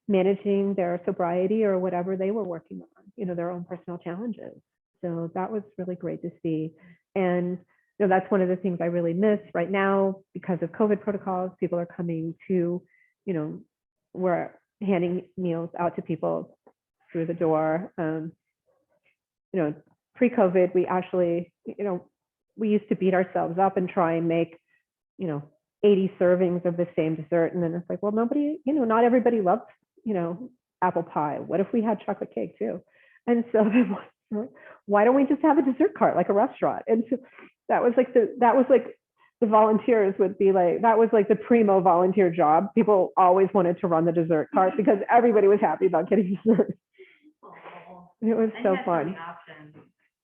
managing their sobriety or whatever they were working on, you know, their own personal challenges. So that was really great to see. And, you know, that's one of the things I really miss right now because of COVID protocols. People are coming to, you know, we're handing meals out to people through the door. You know, pre-COVID, we actually, you know, we used to beat ourselves up and try and make, you know, 80 servings of the same dessert. And then it's like, well, nobody, you know, not everybody loves, you know, apple pie. What if we had chocolate cake too? And so why don't we just have a dessert cart like a restaurant? And so that was like the volunteers would be like, that was like the primo volunteer job. People always wanted to run the dessert cart because everybody was happy about getting dessert. And it was so fun.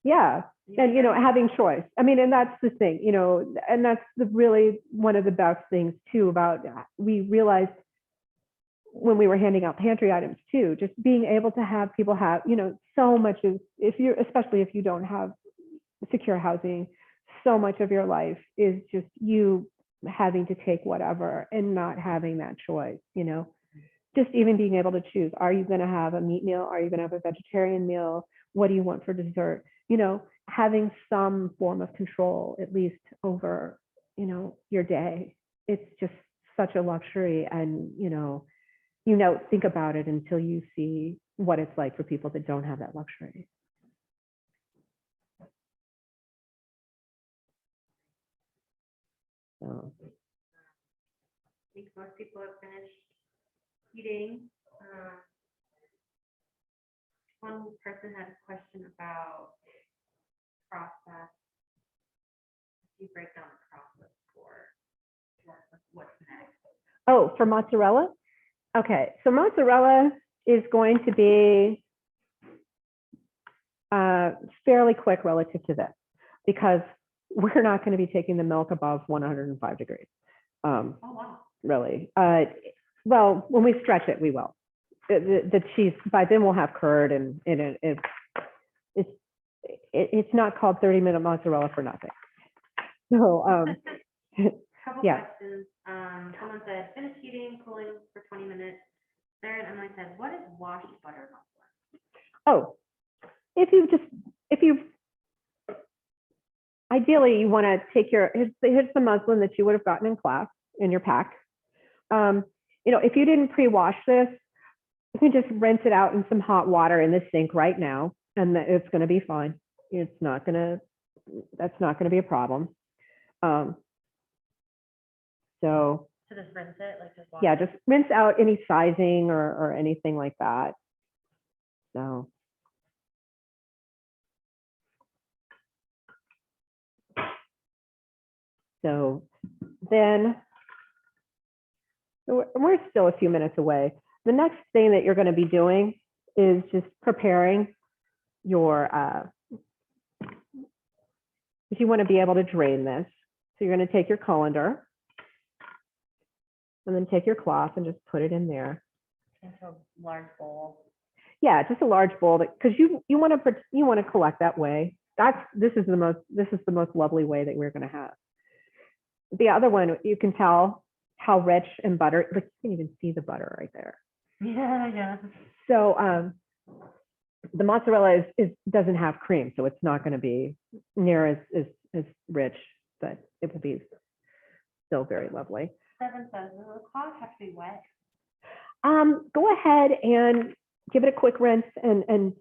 Yeah. And, you know, having choice. I mean, and that's the thing, you know, and that's really one of the best things too about, we realized when we were handing out pantry items too, just being able to have people have, so much is, especially if you don't have secure housing, so much of your life is just you having to take whatever and not having that choice, just even being able to choose, are you going to have a meat meal? Are you going to have a vegetarian meal? What do you want for dessert? Having some form of control, at least over, your day. It's just such a luxury. And, think about it until you see what it's like for people that don't have that luxury. So. I think most people have finished eating. One person had a question about process. You break down the process for what's next. Oh, for mozzarella? Okay, so mozzarella is going to be fairly quick relative to this, because we're not going to be taking the milk above 105 degrees. Oh, wow. Really. Well, when we stretch it, we will. The cheese, by then we'll have curd, and it's not called 30-minute mozzarella for nothing. So, Couple yeah. questions. Someone said, finish heating, cooling for 20 minutes. Sarah and Emily said, what is washed butter muslin? Oh, ideally you want to take here's the muslin that you would have gotten in class in your pack. If you didn't pre-wash this, you can just rinse it out in some hot water in the sink right now, and it's going to be fine. That's not going to be a problem. So just rinse it, like just wash yeah, just rinse out any sizing or anything like that. So. So then we're still a few minutes away. The next thing that you're going to be doing is just preparing your, if you want to be able to drain this. So you're going to take your colander and then take your cloth and just put it in there. into a large bowl. Yeah, just a large bowl, because you want to collect that way. This is the most lovely way that we're going to have. The other one, you can tell how rich and butter, like you can even see the butter right there. Yeah. So the mozzarella doesn't have cream, so it's not going to be near as rich, but it will be still very lovely. Seven says, does the cloth have to be wet? Go ahead and give it a quick rinse and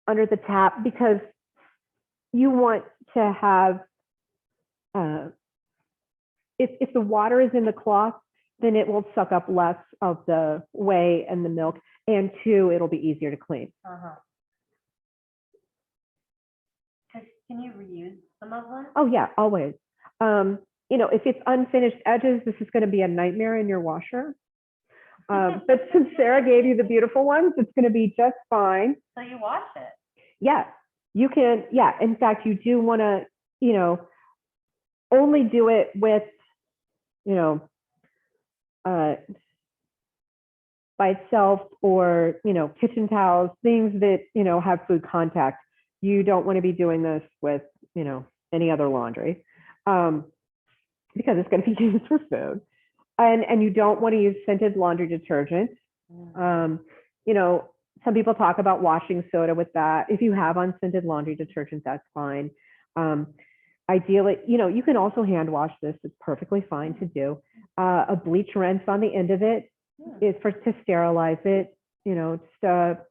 under the tap, because you want to have, if the water is in the cloth, then it will suck up less of the whey and the milk, and two, it'll be easier to clean. Can you reuse the muslin? Oh yeah, always. If it's unfinished edges, this is going to be a nightmare in your washer. But since Sarah gave you the beautiful ones, it's going to be just fine. So you wash it? Yeah, you can. Yeah, in fact, you do want to, only do it with, by itself, or, kitchen towels, things that, have food contact. You don't want to be doing this with, any other laundry, because it's going to be used for food. And you don't want to use scented laundry detergent. Some people talk about washing soda with that. If you have unscented laundry detergent, that's fine. Ideally, you can also hand wash this. It's perfectly fine to do. A bleach rinse on the end of it is to sterilize it. Just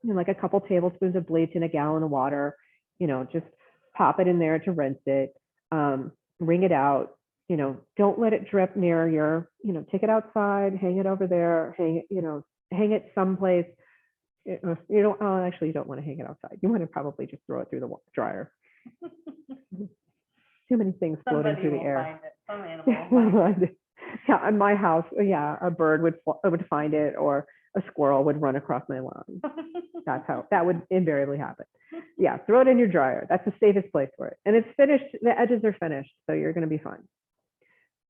like a couple tablespoons of bleach in a gallon of water. Just pop it in there to rinse it. Wring it out. Don't let it drip near your. Take it outside, hang it over there, hang it someplace. You don't want to hang it outside. You want to probably just throw it through the dryer. Too many things floating through the air. Some animal will find it. Yeah, in my house, a bird would find it, or a squirrel would run across my lawn. That's how that would invariably happen. Yeah, throw it in your dryer. That's the safest place for it. And it's finished. The edges are finished, so you're going to be fine.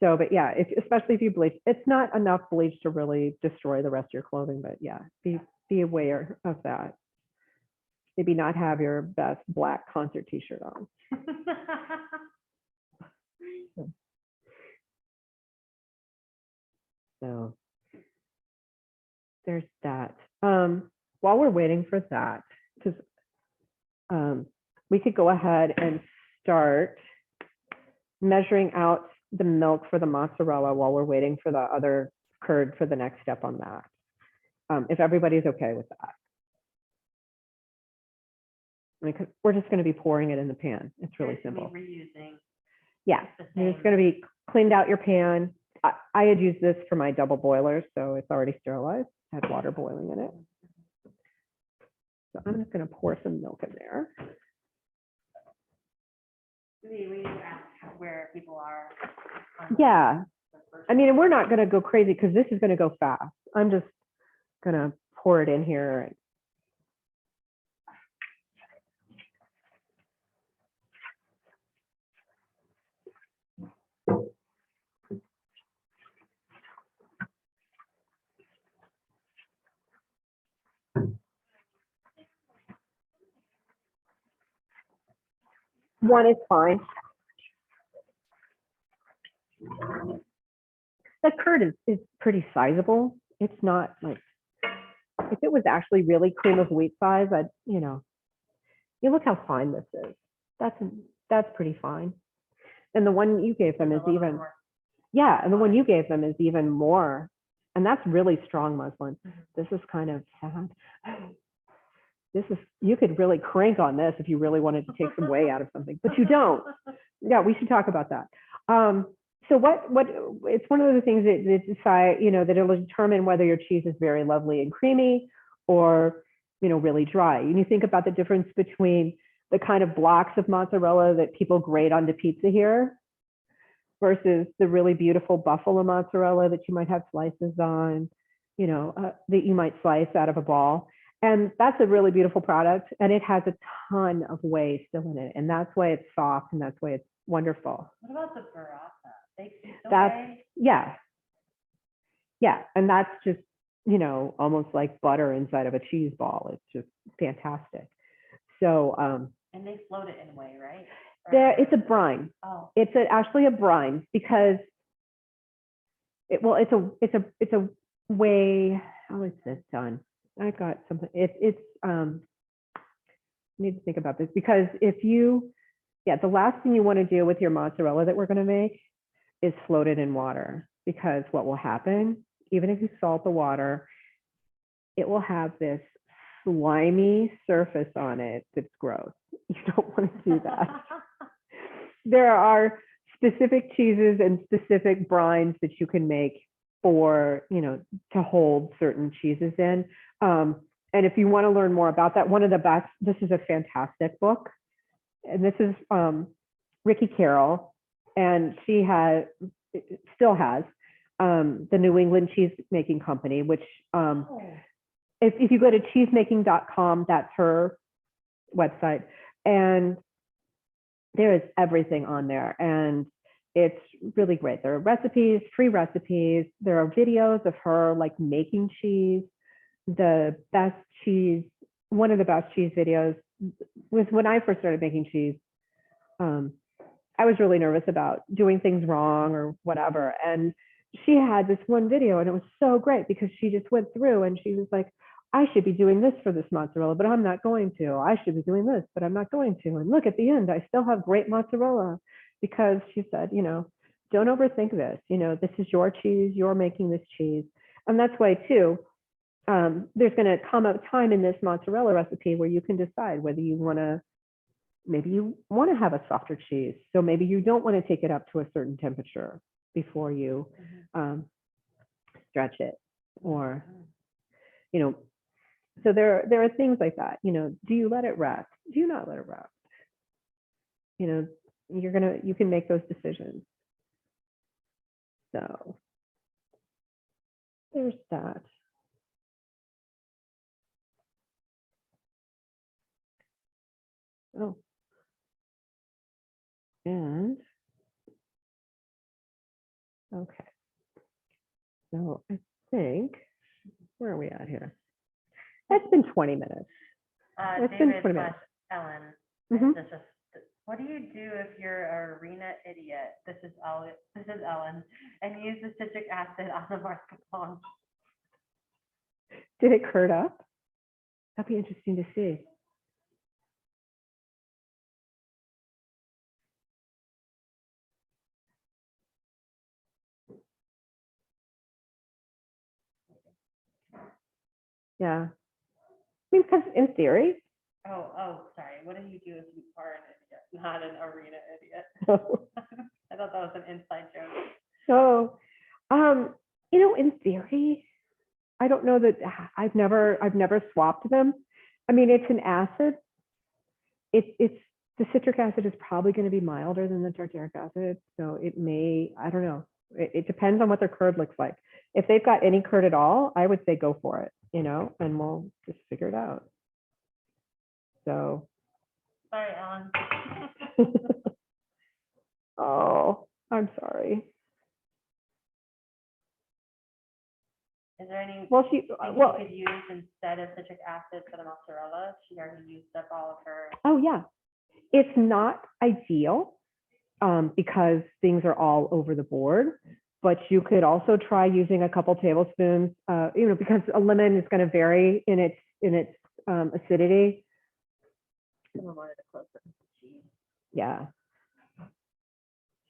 So, but yeah, especially if you bleach, it's not enough bleach to really destroy the rest of your clothing, but yeah, be aware of that. Maybe not have your best black concert t-shirt on. So there's that. While we're waiting for that, because we could go ahead and start measuring out the milk for the mozzarella while we're waiting for the other curd for the next step on that. If everybody's okay with that. I mean, 'cause we're just going to be pouring it in the pan. It's really simple. Reusing. Yeah, it's going to be cleaned out your pan. I had used this for my double boilers, so it's already sterilized. It had water boiling in it. So I'm just going to pour some milk in there. We ask where people are. Yeah, I mean, and we're not going to go crazy because this is going to go fast. I'm just going to pour it in here. One is fine. The curd is pretty sizable. It's not like, if it was actually really cream of wheat size, I'd, you look how fine this is. That's pretty fine. And the one you gave them is even, yeah, and the one you gave them is even more. And that's really strong muslin. This is kind of sad. You could really crank on this if you really wanted to take some whey out of something, but you don't. Yeah, we should talk about that. So it's one of the things that decide, that it'll determine whether your cheese is very lovely and creamy or, really dry. And you think about the difference between the kind of blocks of mozzarella that people grate onto pizza here versus the really beautiful buffalo mozzarella that you might have slices on, that you might slice out of a ball. And that's a really beautiful product. And it has a ton of whey still in it. And that's why it's soft and that's why it's wonderful. What about the burrata? That's, yeah. Yeah. And that's just, almost like butter inside of a cheese ball. It's just fantastic. So, and they float it in whey, right? It's a brine. Oh. It's actually a brine because it's a whey. How is this done? I got something. I need to think about this because the last thing you want to do with your mozzarella that we're going to make is float it in water, because what will happen, even if you salt the water, it will have this slimy surface on it that's gross. You don't want to do that. There are specific cheeses and specific brines that you can make for, to hold certain cheeses in. And if you want to learn more about that, one of the best, this is a fantastic book. And this is Ricky Carroll, and she still has the New England Cheesemaking Company, which if you go to cheesemaking.com, that's her website. And there is everything on there. And it's really great. There are recipes, free recipes. There are videos of her like making cheese. The best cheese, one of the best cheese videos was when I first started making cheese. I was really nervous about doing things wrong or whatever. And she had this one video and it was so great because she just went through and she was like, I should be doing this for this mozzarella, but I'm not going to. I should be doing this, but I'm not going to. And look, at the end, I still have great mozzarella, because she said, don't overthink this. This is your cheese. You're making this cheese. And that's why too, there's going to come a time in this mozzarella recipe where you can decide whether you want to, maybe you want to have a softer cheese. So maybe you don't want to take it up to a certain temperature before you stretch it, or, so there are things like that. Do you let it rest? Do you not let it rest? You can make those decisions. So there's that. Oh, and Okay. So I think, where are we at here? It's been 20 minutes. It's been David 20 minutes. Ellen, Mhm. this is, what do you do if you're a Rennet idiot? This is Ellen, and use the citric acid on the mascarpone. Did it curd up? That'd be interesting to see. Yeah. I mean, because in theory, Oh, sorry. What do you do if you are an idiot, not an arena idiot? so, I thought that was an inside joke. so you know, in theory, I don't know that I've never swapped them. I mean, it's an acid. It's the citric acid is probably going to be milder than the tartaric acid, so it may, I don't know. It depends on what their curd looks like. If they've got any curd at all, I would say go for it, you know, and we'll just figure it out. So, Sorry, Ellen. oh, I'm sorry. Is there any Well, she, thing well, you could use instead of citric acid for the mozzarella? She already used up all of her. oh yeah, it's not ideal because things are all over the board, but you could also try using a couple tablespoons, you know, because a lemon is going to vary in its acidity. Yeah.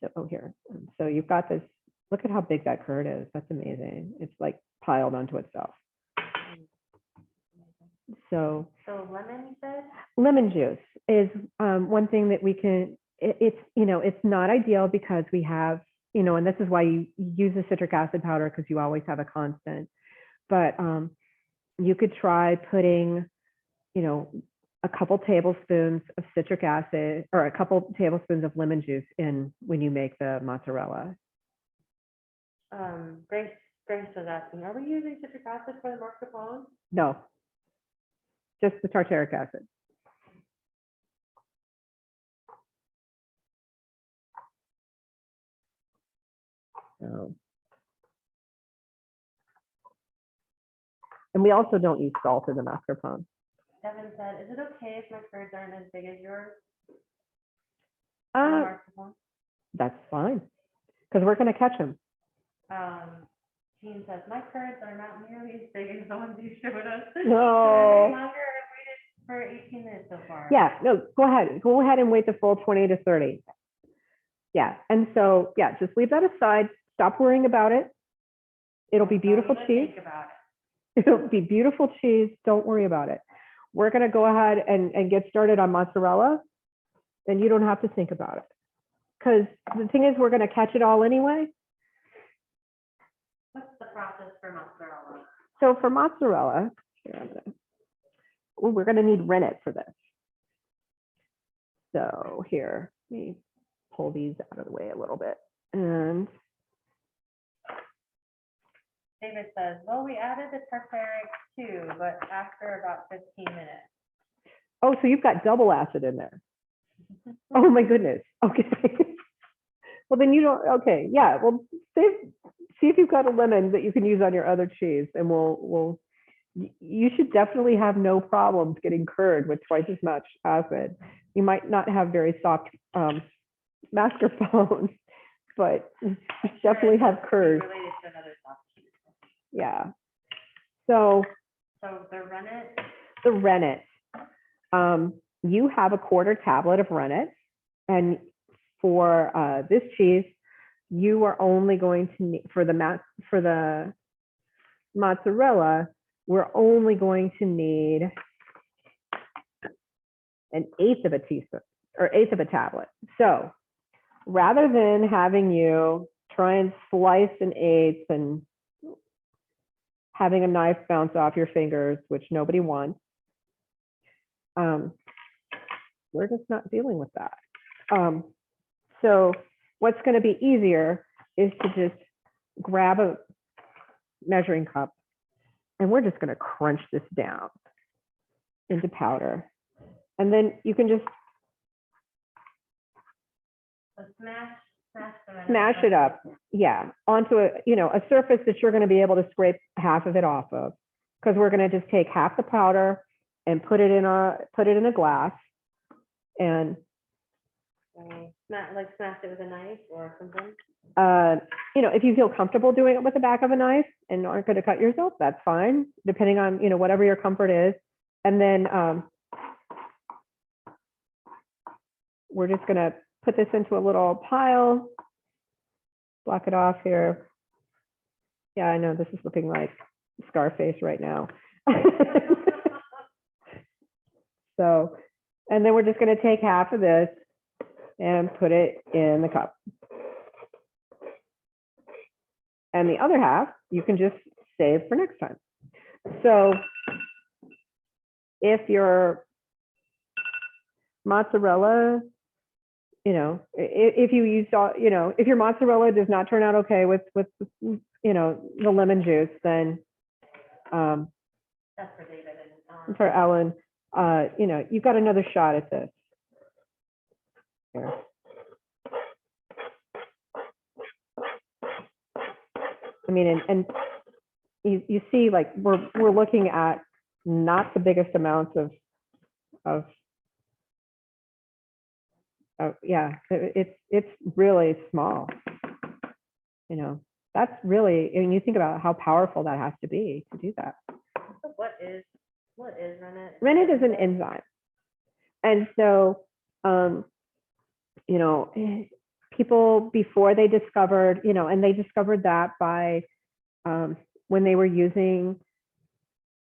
So, oh, here. So you've got this, look at how big that curd is. That's amazing. It's like piled onto itself. So lemon, you said? lemon juice is one thing that we can, it's, you know, it's not ideal because we have, you know, and this is why you use the citric acid powder because you always have a constant. But you could try putting, you know, a couple tablespoons of citric acid or a couple tablespoons of lemon juice in when you make the mozzarella. Grace was asking, are we using citric acid for the mascarpone? No, just the tartaric acid. So. And we also don't use salt in the mascarpone. Devin said, is it okay if my curds aren't as big as yours? That's fine, because we're going to catch them. Jean says, my curds are not nearly as big as the ones you showed us. No. Longer. I've waited for 18 minutes so far. Yeah, no, go ahead and wait the full 20 to 30. Yeah, and so, yeah, just leave that aside. Stop worrying about it. It'll be beautiful cheese. Think about It'll be beautiful cheese. Don't worry about it. We're going to go ahead and get started on mozzarella, and you don't have to think about it. Because the thing is, we're going to catch it all anyway. What's the process for mozzarella? So for mozzarella, we're going to need rennet for this. So here, let me pull these out of the way a little bit. And David says, well, we added the tartaric too, but after about 15 minutes. oh, so you've got double acid in there. Oh my goodness. Okay. Well, then you don't. Okay. Yeah. Well, see if you've got a lemon that you can use on your other cheese, and we'll. You should definitely have no problems getting curd with twice as much acid. You might not have very soft mascarpone, but you definitely have curd. Related to another soft cheese. Yeah. So the rennet. The rennet. You have a quarter tablet of rennet, and for this cheese, you are only going to need for the mozzarella. We're only going to need an eighth of a teaspoon or eighth of a tablet. So rather than having you try and slice an eighth and having a knife bounce off your fingers, which nobody wants, we're just not dealing with that. So what's going to be easier is to just grab a measuring cup, and we're just going to crunch this down into powder. And then you can just So smash smash it up, yeah, onto a, a surface that you're going to be able to scrape half of it off of, because we're going to just take half the powder and put it in a glass, and smash it with a knife or something. if you feel comfortable doing it with the back of a knife and aren't going to cut yourself, that's fine, depending on whatever your comfort is. And then we're just going to put this into a little pile, block it off here. Yeah, I know this is looking like Scarface right now. So, and then we're just going to take half of this and put it in the cup. And the other half you can just save for next time. So if your mozzarella, if you use, if your mozzarella does not turn out okay with the lemon juice, then That's for David and for Ellen, you've got another shot at this. Here. I mean, and you see, like, we're looking at not the biggest amounts of yeah, it's really small. That's really, I mean, you think about how powerful that has to be to do that. What is rennet? Rennet is an enzyme. And so, people before they discovered, and they discovered that by when they were using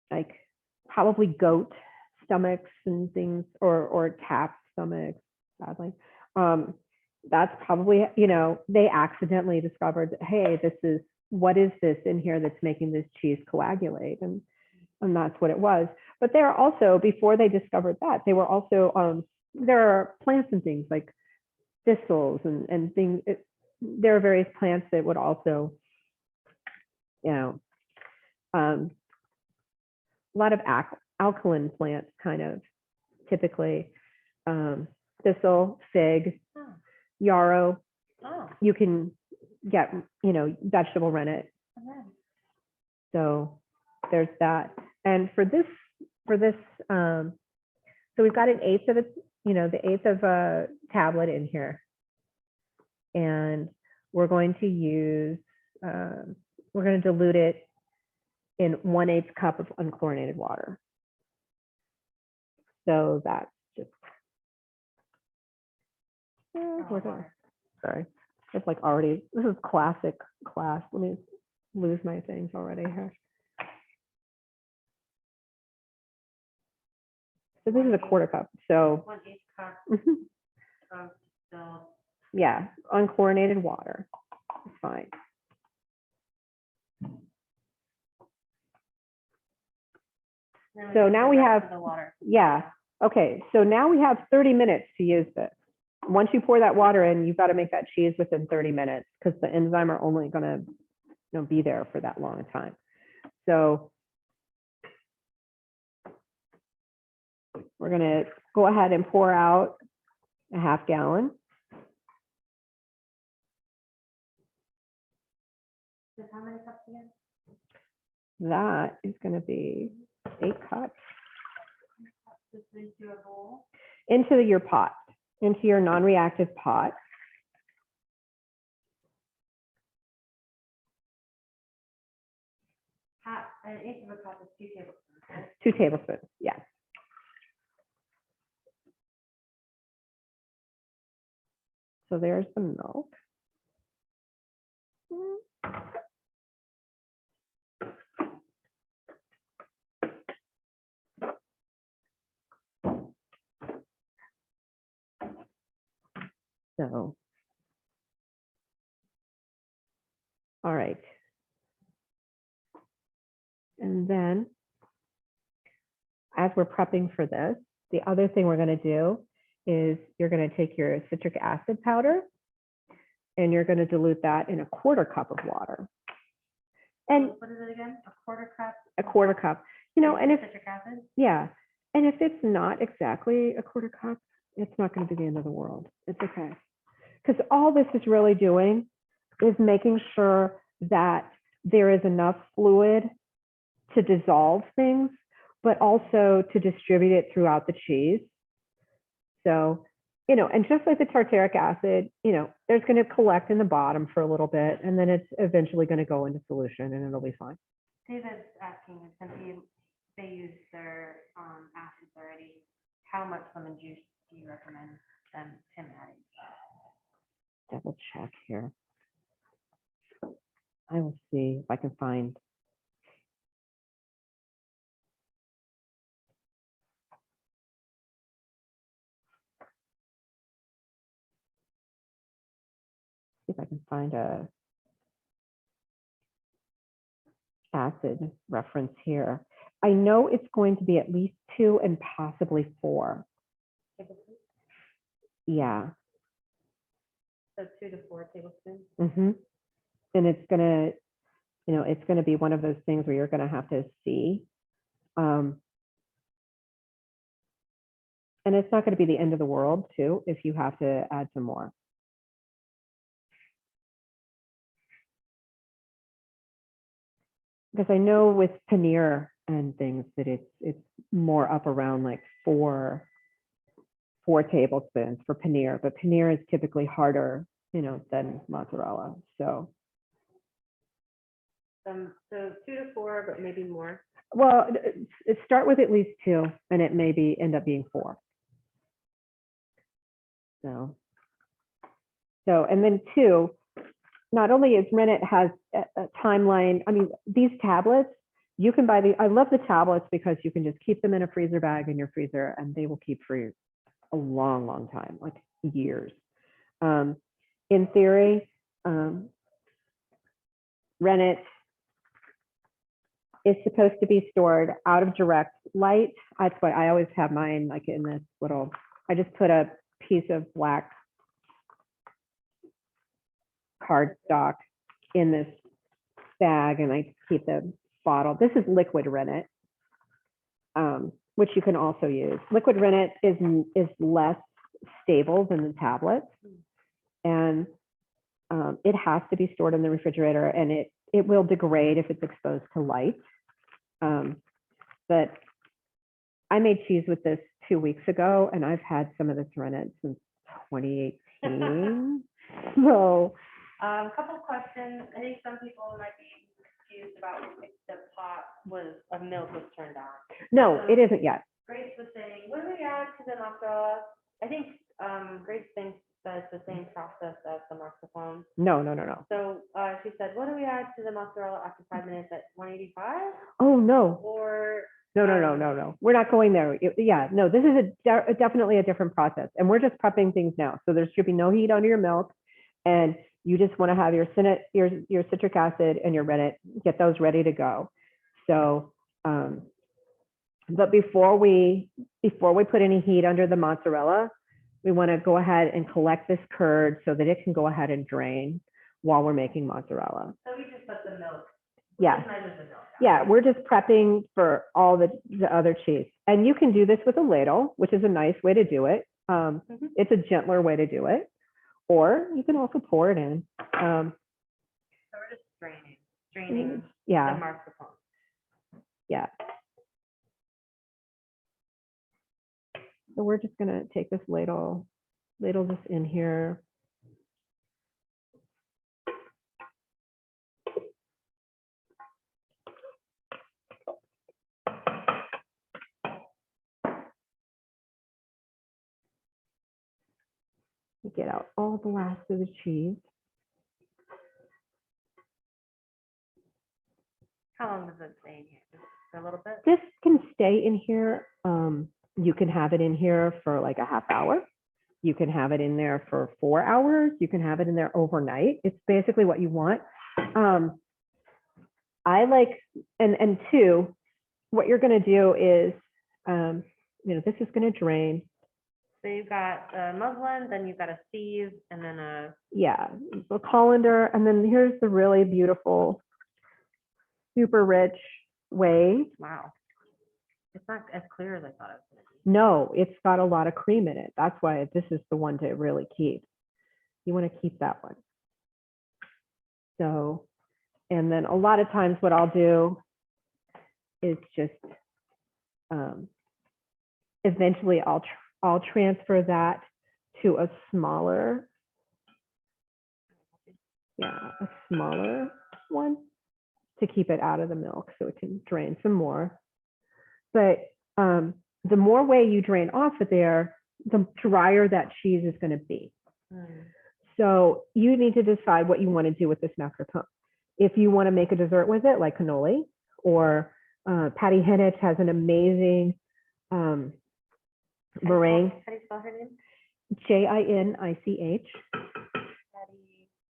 like probably goat stomachs and things, or calf stomachs, sadly. That's probably, they accidentally discovered that, hey, what is this in here that's making this cheese coagulate? And that's what it was. But there are also, before they discovered that, they were also, there are plants and things like thistles and things. There are various plants that would also, a lot of alkaline plants, kind of typically, thistle, fig, yarrow. Oh. You can get, vegetable rennet. Okay. So there's that. And for this, so we've got an eighth of the eighth of a tablet in here. And we're going to use, we're going to dilute it in 1/8 cup of unchlorinated water. So that's just, sorry, it's like already, this is classic class. Let me lose my things already here. So this is a 1/4 cup. So 1/8 cup of the. yeah, unchlorinated water. It's fine. So now we have the water. Yeah. Okay. So now we have 30 minutes to use this. Once you pour that water in, you've got to make that cheese within 30 minutes because the enzyme are only going to be there for that long time. So we're going to go ahead and pour out a 1/2 gallon. How many cups again? That is going to be 8 cups. Just into a bowl. Into your pot, into your non-reactive pot. An 1/8 of a cup is 2 tablespoons. Right? 2 tablespoons, yeah. So there's the milk. So, all right. And then, as we're prepping for this, the other thing we're going to do is you're going to take your citric acid powder and you're going to dilute that in a 1/4 cup of water. And what is it again? A 1/4 cup? A 1/4 cup. And if citric acid? Yeah. And if it's not exactly a 1/4 cup, it's not going to be the end of the world. It's okay. because all this is really doing is making sure that there is enough fluid to dissolve things, but also to distribute it throughout the cheese. So, you know, and just like the tartaric acid, you know, there's going to collect in the bottom for a little bit, and then it's eventually going to go into solution and it'll be fine. David's asking, since they use their acids already, how much lemon juice do you recommend him adding? Double check here. I will see if I can find. See if I can find a acid reference here. I know it's going to be at least 2 and possibly 4. Yeah. So 2 to 4 tablespoons. Mm-hmm. And it's gonna, you know, it's gonna be one of those things where you're gonna have to see. And it's not gonna be the end of the world too, if you have to add some more. Because I know with paneer and things that it's more up around like 4 tablespoons for paneer, but paneer is typically harder, you know, than mozzarella. So So 2 to 4, but maybe more. well, start with at least 2, and it may end up being 4. So and then 2, not only is Rennet has a timeline, I mean, these tablets, you can buy I love the tablets because you can just keep them in a freezer bag in your freezer and they will keep for you a long, long time, like years. In theory, Rennet is supposed to be stored out of direct light. That's why I always have mine like in this little, I just put a piece of black cardstock in this bag and I keep the bottle. This is liquid Rennet, which you can also use. Liquid Rennet is less stable than the tablets, and it has to be stored in the refrigerator, and it will degrade if it's exposed to light. But I made cheese with this 2 weeks ago, and I've had some of this Rennet since 2018. So A couple of questions. I think some people might be confused about if the pot of milk was turned on. no, it isn't yet. Grace was saying, what do we add to the mozzarella? I think Grace thinks that it's the same process as the mascarpone. No. So she said, what do we add to the mozzarella after 5 minutes at 185? Oh, no. Or No. We're not going there. Yeah, no, this is definitely a different process. And we're just prepping things now. So there should be no heat under your milk. And you just want to have your citric acid and your Rennet, get those ready to go. So, but before we put any heat under the mozzarella, we want to go ahead and collect this curd so that it can go ahead and drain while we're making mozzarella. So we just put the milk. Yeah. Yeah, we're just prepping for all the other cheese. And you can do this with a ladle, which is a nice way to do it. It's a gentler way to do it. Or you can also pour it in. So we're just straining yeah. the mascarpone. Yeah. So we're just gonna take this ladle this in here. Get out all the last of the cheese. How long does it stay in here? Just a little bit? This can stay in here. You can have it in here for like a half hour. You can have it in there for 4 hours. You can have it in there overnight. It's basically what you want. I like, and 2, what you're gonna do is, you know, this is gonna drain. So you've got a muslin, then you've got a sieve, and then a colander, and then here's the really beautiful, super rich whey. wow. It's not as clear as I thought it was. No, it's got a lot of cream in it. That's why this is the one to really keep. You want to keep that one. So, and then a lot of times what I'll do is just, eventually I'll transfer that to a smaller, a smaller one to keep it out of the milk so it can drain some more. But the more way you drain off of there, the drier that cheese is going to be. So you need to decide what you want to do with this mascarpone. If you want to make a dessert with it, like cannoli, or Patty Henich has an amazing meringue. How do you spell her name? Jinich.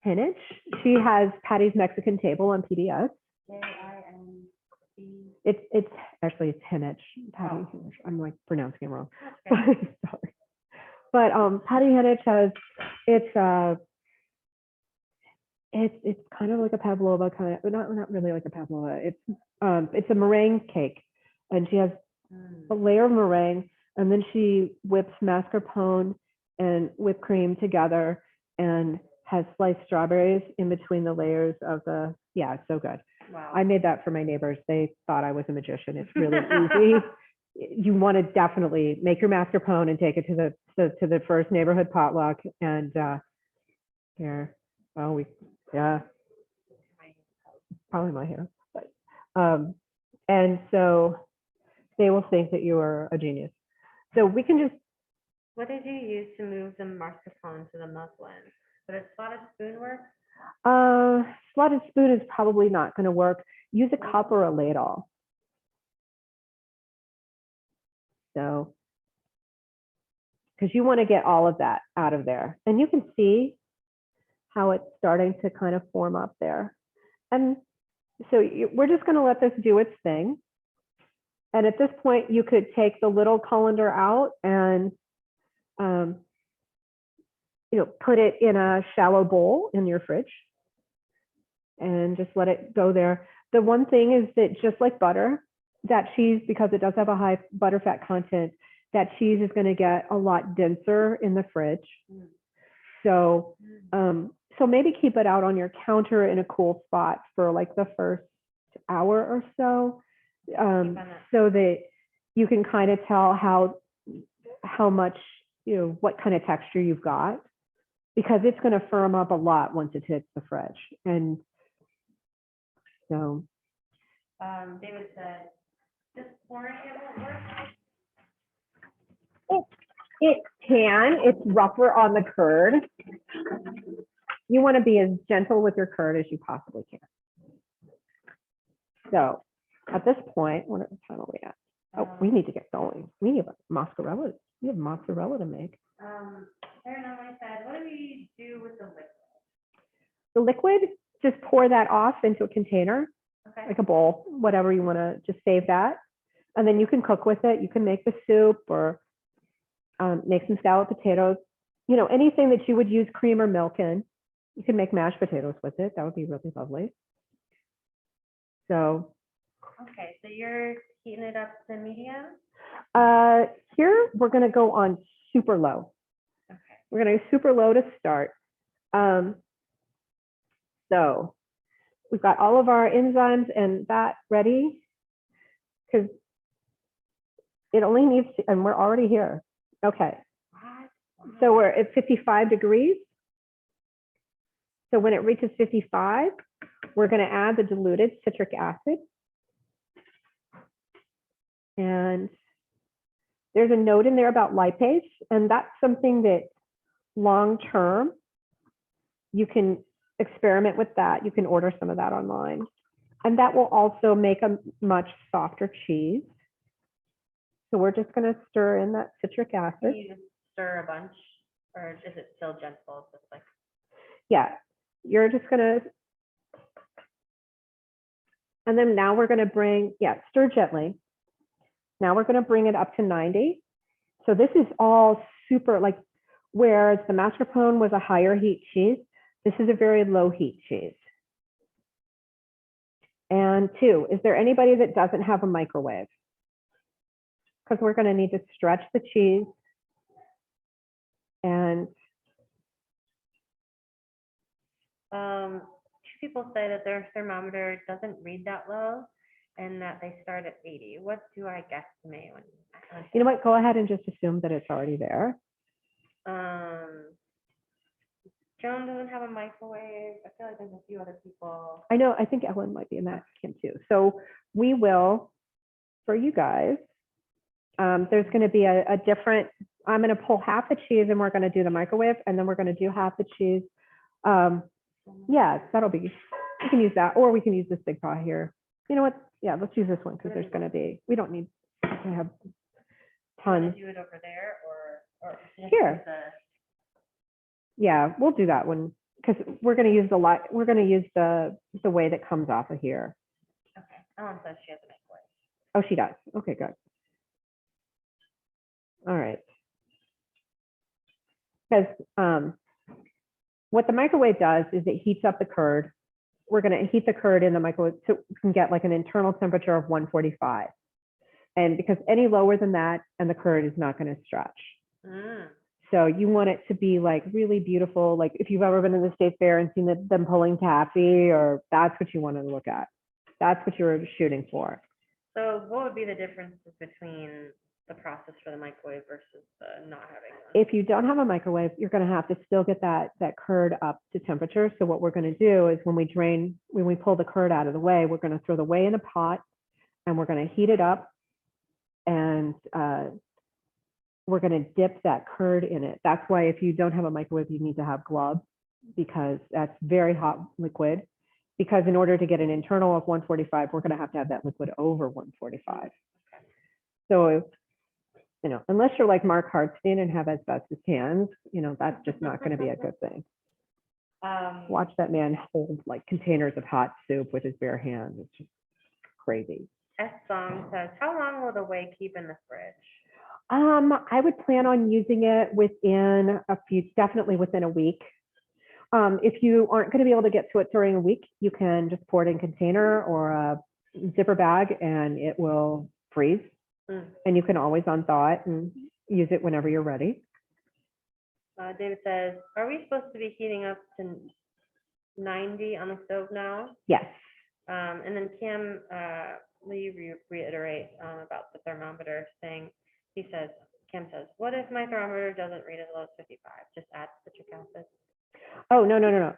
Henich. She has Patty's Mexican Table on PBS. J-I-N-C. It's actually it's Henich. Patty Henich. I'm like pronouncing it wrong. Sorry. But Patty Henich has it's kind of like a pavlova kind of, not really like a pavlova. It's a meringue cake, and she has a layer of meringue, and then she whips mascarpone and whipped cream together and has sliced strawberries in between the layers of the, yeah, it's so good. Wow. I made that for my neighbors. They thought I was a magician. It's really easy. You want to definitely make your mascarpone and take it to the first neighborhood potluck. And here, well, yeah, probably my hair, but and so they will think that you are a genius. So we can just. What did you use to move the mascarpone to the muslin? Would a slotted spoon work? Slotted spoon is probably not going to work. Use a cup or a ladle. So, because you want to get all of that out of there. And you can see how it's starting to kind of form up there. And so we're just going to let this do its thing. And at this point, you could take the little colander out and put it in a shallow bowl in your fridge and just let it go there. The one thing is that just like butter, that cheese, because it does have a high butterfat content, that cheese is going to get a lot denser in the fridge. So, so maybe keep it out on your counter in a cool spot for like the first hour or so, so that you can kind of tell how much, what kind of texture you've got, because it's going to firm up a lot once it hits the fridge. And so David said, just pouring it won't work? it can. It's rougher on the curd. You want to be as gentle with your curd as you possibly can. So at this point, what time are we at? Oh, we need to get going. We need mozzarella. We have mozzarella to make. Sarah normally said, what do we do with the liquid? The liquid, just pour that off into a container, Okay. like a bowl, whatever you want to, just save that. And then you can cook with it. You can make the soup or make some scalloped potatoes. Anything that you would use cream or milk in. You can make mashed potatoes with it. That would be really lovely. So. Okay, so you're heating it up to medium? Here, we're going to go on super low. Okay. We're going to go super low to start. So we've got all of our enzymes and that ready, because it only needs to, and we're already here. Okay. So we're at 55 degrees. So when it reaches 55, we're going to add the diluted citric acid. And there's a note in there about lipase, and that's something that long-term, you can experiment with that. You can order some of that online. And that will also make a much softer cheese. So we're just going to stir in that citric acid. Can you just stir a bunch, or is it still gentle? Just like... Yeah, you're just going to, and then now we're going to bring, stir gently. Now we're going to bring it up to 90. So this is all super, like, whereas the mascarpone was a higher heat cheese, this is a very low heat cheese. And 2, is there anybody that doesn't have a microwave? Because we're going to need to stretch the cheese. And Two people say that their thermometer doesn't read that low and that they start at 80. What do I guesstimate when? You know what? Go ahead and just assume that it's already there. Joan doesn't have a microwave. I feel like there's a few other people. I know, I think Ellen might be in that camp too. So we will, for you guys, there's going to be a different, I'm going to pull half the cheese and we're going to do the microwave, and then we're going to do half the cheese. Yeah, that'll be, we can use that, or we can use this big pot here. You know what? Yeah, let's use this one because there's going to be, we don't need to have tons. Do it over there or Here. Yeah, we'll do that one because we're going to use the light. We're going to use the way that comes off of here. Okay. Ellen says she has a microwave. Oh, she does. Okay, good. All right. Because what the microwave does is it heats up the curd. We're going to heat the curd in the microwave so we can get like an internal temperature of 145. And because any lower than that, and the curd is not going to stretch. So you want it to be like really beautiful. Like if you've ever been in the State Fair and seen them pulling taffy, or that's what you want to look at. That's what you're shooting for. So what would be the differences between the process for the microwave versus the not having one? If you don't have a microwave, you're going to have to still get that curd up to temperature. So what we're going to do is when we pull the curd out of the whey, we're going to throw the whey in a pot and we're going to heat it up, and we're going to dip that curd in it. That's why if you don't have a microwave, you need to have gloves, because that's very hot liquid. Because in order to get an internal of 145, we're going to have that liquid over 145. So, you know, unless you're like Mark Hartstein and have asbestos hands, you know, that's just not going to be a good thing. Watch that man hold like containers of hot soup with his bare hands. It's just crazy. S Song says, how long will the whey keep in the fridge? I would plan on using it within definitely within a week. If you aren't going to be able to get to it during a week, you can just pour it in a container or a zipper bag and it will freeze. And you can always unthaw it and use it whenever you're ready. David says, are we supposed to be heating up to 90 on the stove now? Yes. And then Kim, will you reiterate about the thermometer thing? Kim says, what if my thermometer doesn't read as low as 55? Just add citric acid. Oh, no.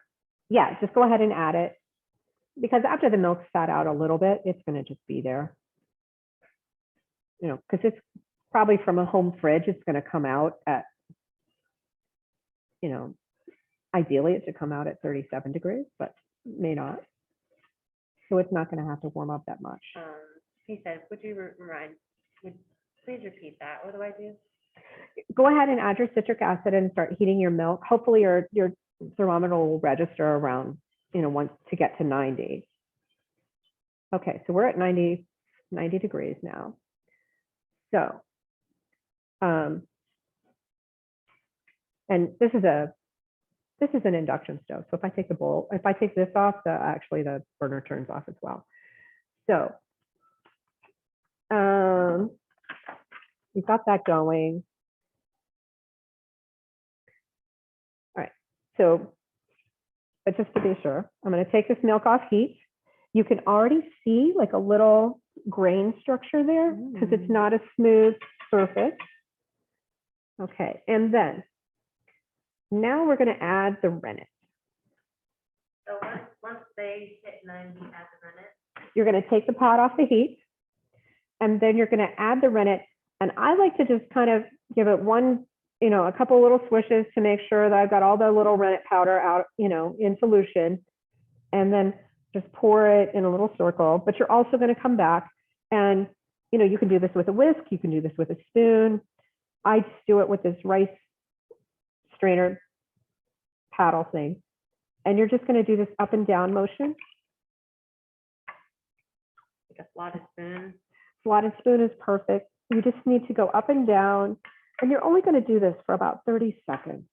Yeah, just go ahead and add it. Because after the milk's sat out a little bit, it's going to just be there. You know, because it's probably from a home fridge, it's going to come out at, you know, ideally it should come out at 37 degrees, but may not. So it's not going to have to warm up that much. He said, would please repeat that. What do I do? Go ahead and add your citric acid and start heating your milk. Hopefully your thermometer will register around, you know, once to get to 90. Okay, so we're at 90 degrees now. So, and this is an induction stove. So if I take if I take this off, actually the burner turns off as well. So, we've got that going. All right, so, but just to be sure, I'm going to take this milk off heat. You can already see like a little grain structure there because it's not a smooth surface. Okay, and then now we're going to add the rennet. So once they hit 90, add the rennet. You're going to take the pot off the heat, and then you're going to add the rennet. And I like to just kind of give it one, you know, a couple little swishes to make sure that I've got all the little rennet powder out, you know, in solution, and then just pour it in a little circle. But you're also going to come back and, you know, you can do this with a whisk, you can do this with a spoon. I just do it with this rice strainer paddle thing. And you're just going to do this up and down motion. Like a slotted spoon. Slotted spoon is perfect. You just need to go up and down, and you're only going to do this for about 30 seconds.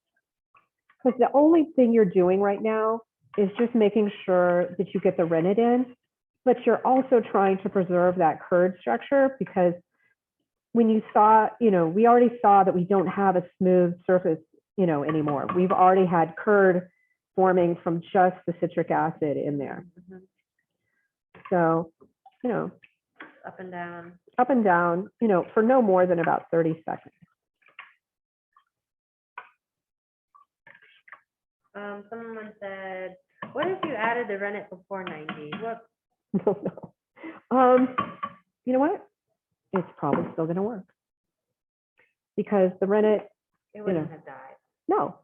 Because the only thing you're doing right now is just making sure that you get the rennet in, but you're also trying to preserve that curd structure, because when you saw, you know, we already saw that we don't have a smooth surface, you know, anymore. We've already had curd forming from just the citric acid in there. Mhm. So, Up and down. up and down, for no more than about 30 seconds. Someone said, what if you added the rennet before 90? What? No. You know what? It's probably still going to work because the rennet, It wouldn't have died. no,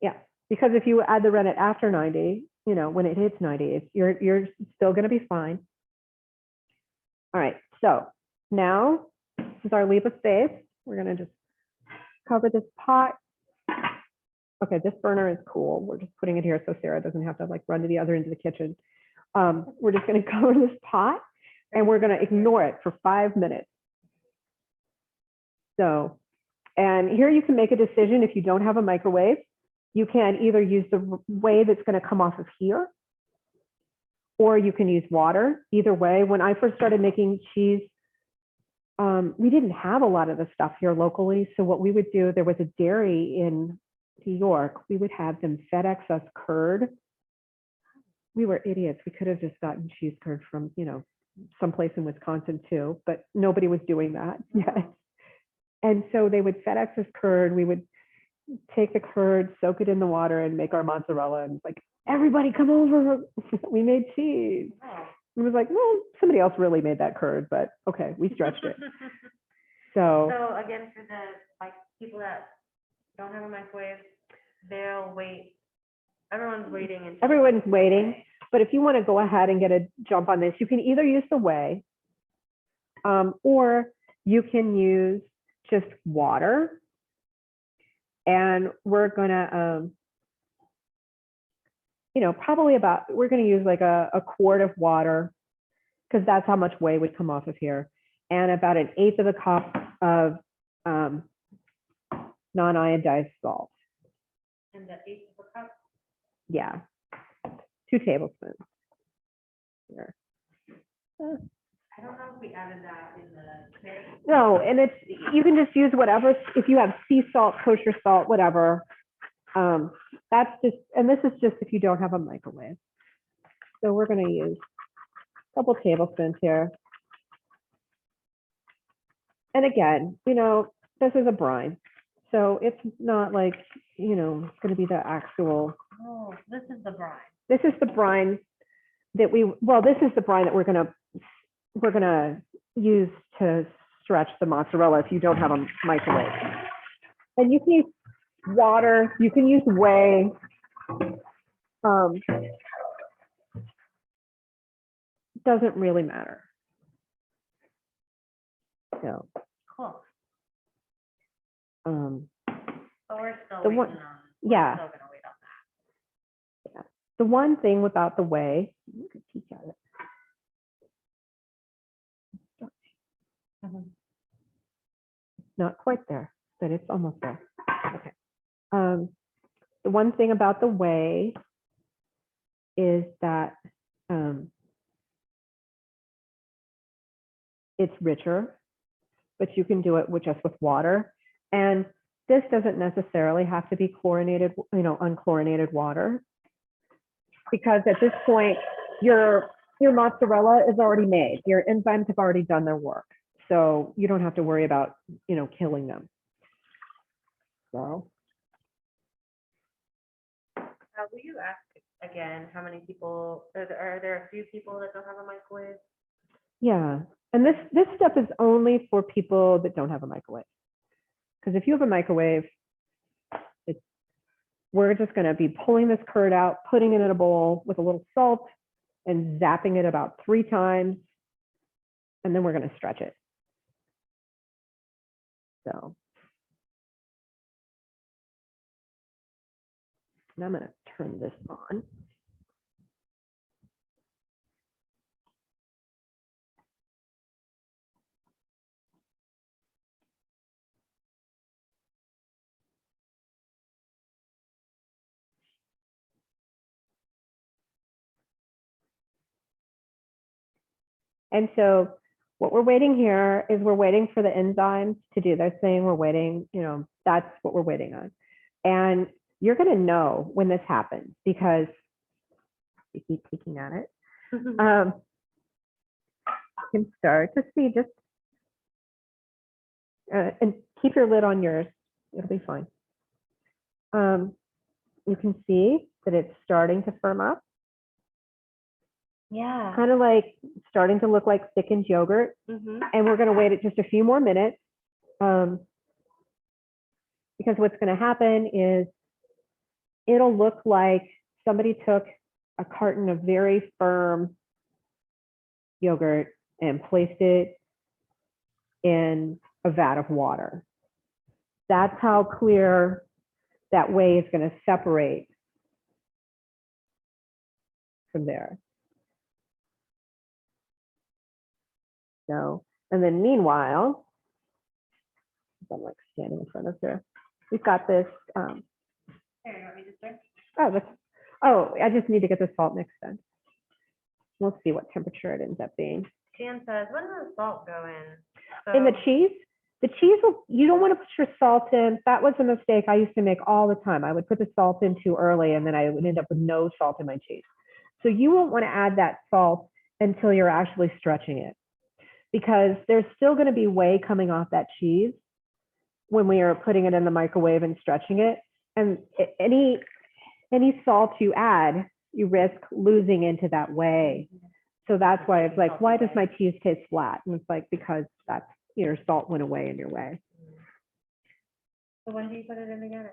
yeah, because if you add the rennet after 90, when it hits 90, you're still going to be fine. All right, so now this is our leap of faith. We're going to just cover this pot. Okay, this burner is cool. We're just putting it here so Sarah doesn't have to like run to the other end of the kitchen. We're just going to cover this pot and we're going to ignore it for 5 minutes. So, and here you can make a decision if you don't have a microwave. You can either use the way that's going to come off of here, or you can use water. Either way, when I first started making cheese, we didn't have a lot of the stuff here locally. So what we would do, there was a dairy in New York, we would have them FedEx us curd. We were idiots. We could have just gotten cheese curd from, someplace in Wisconsin too, but nobody was doing that yet. And so they would FedEx us curd. We would take the curd, soak it in the water, and make our mozzarella. And like, everybody come over. We made cheese. Oh. It was like, well, somebody else really made that curd, but okay, we stretched it. So again, for the people that don't have a microwave, they'll wait. Everyone's waiting. everyone's waiting. But if you want to go ahead and get a jump on this, you can either use the whey, or you can use just water. And we're gonna, probably we're gonna use like a quart of water, because that's how much whey would come off of here, and about 1/8 of a cup of non-iodized salt. And the 1/8 of a cup. Yeah, 2 tablespoons. Here. I don't know if we added that in the kit. No, and you can just use whatever, if you have sea salt, kosher salt, whatever. That's just, and this is just if you don't have a microwave. So we're going to use a couple tablespoons here. And again, this is a brine. So it's not like, it's going to be the actual. Oh, this is the brine. This is the brine that this is the brine that we're going to use to stretch the mozzarella if you don't have a microwave. And you can use water, you can use whey. Doesn't really matter. So, Cool. But we're still the waiting one- on. yeah. We're still gonna wait on that. The one thing about the whey, you could peek at it. Not quite there, but it's almost there. Okay. The one thing about the whey is that it's richer, but you can do it just with water. And this doesn't necessarily have to be chlorinated, unchlorinated water, because at this point, your mozzarella is already made. Your enzymes have already done their work. So you don't have to worry about, killing them. So. Will you ask again how many people, are there a few people that don't have a microwave? Yeah, and this stuff is only for people that don't have a microwave. Because if you have a microwave, we're just going to be pulling this curd out, putting it in a bowl with a little salt, and zapping it about 3 times, and then we're going to stretch it. So, and I'm going to turn this on. And so what we're waiting here is we're waiting for the enzymes to do their thing. We're waiting, that's what we're waiting on. And you're going to know when this happens because you keep peeking at it. You can start to see just, and keep your lid on yours. It'll be fine. You can see that it's starting to firm up. Yeah. Kind of like starting to look like thickened yogurt. And we're going to wait it just a few more minutes. Because what's going to happen is it'll look like somebody took a carton of very firm yogurt and placed it in a vat of water. That's how clear that whey is going to separate from there. So, and then meanwhile, I'm like standing in front of her. We've got this. I just need to get the salt mixed in. We'll see what temperature it ends up being. Jan says, when does the salt go in? In the cheese, you don't want to put your salt in. That was a mistake I used to make all the time. I would put the salt in too early and then I would end up with no salt in my cheese. So you won't want to add that salt until you're actually stretching it, because there's still going to be whey coming off that cheese when we are putting it in the microwave and stretching it. And any salt you add, you risk losing into that whey. So that's why it's like, why does my cheese taste flat? And it's like, because that's, your salt went away in your whey. So when do you put it in again?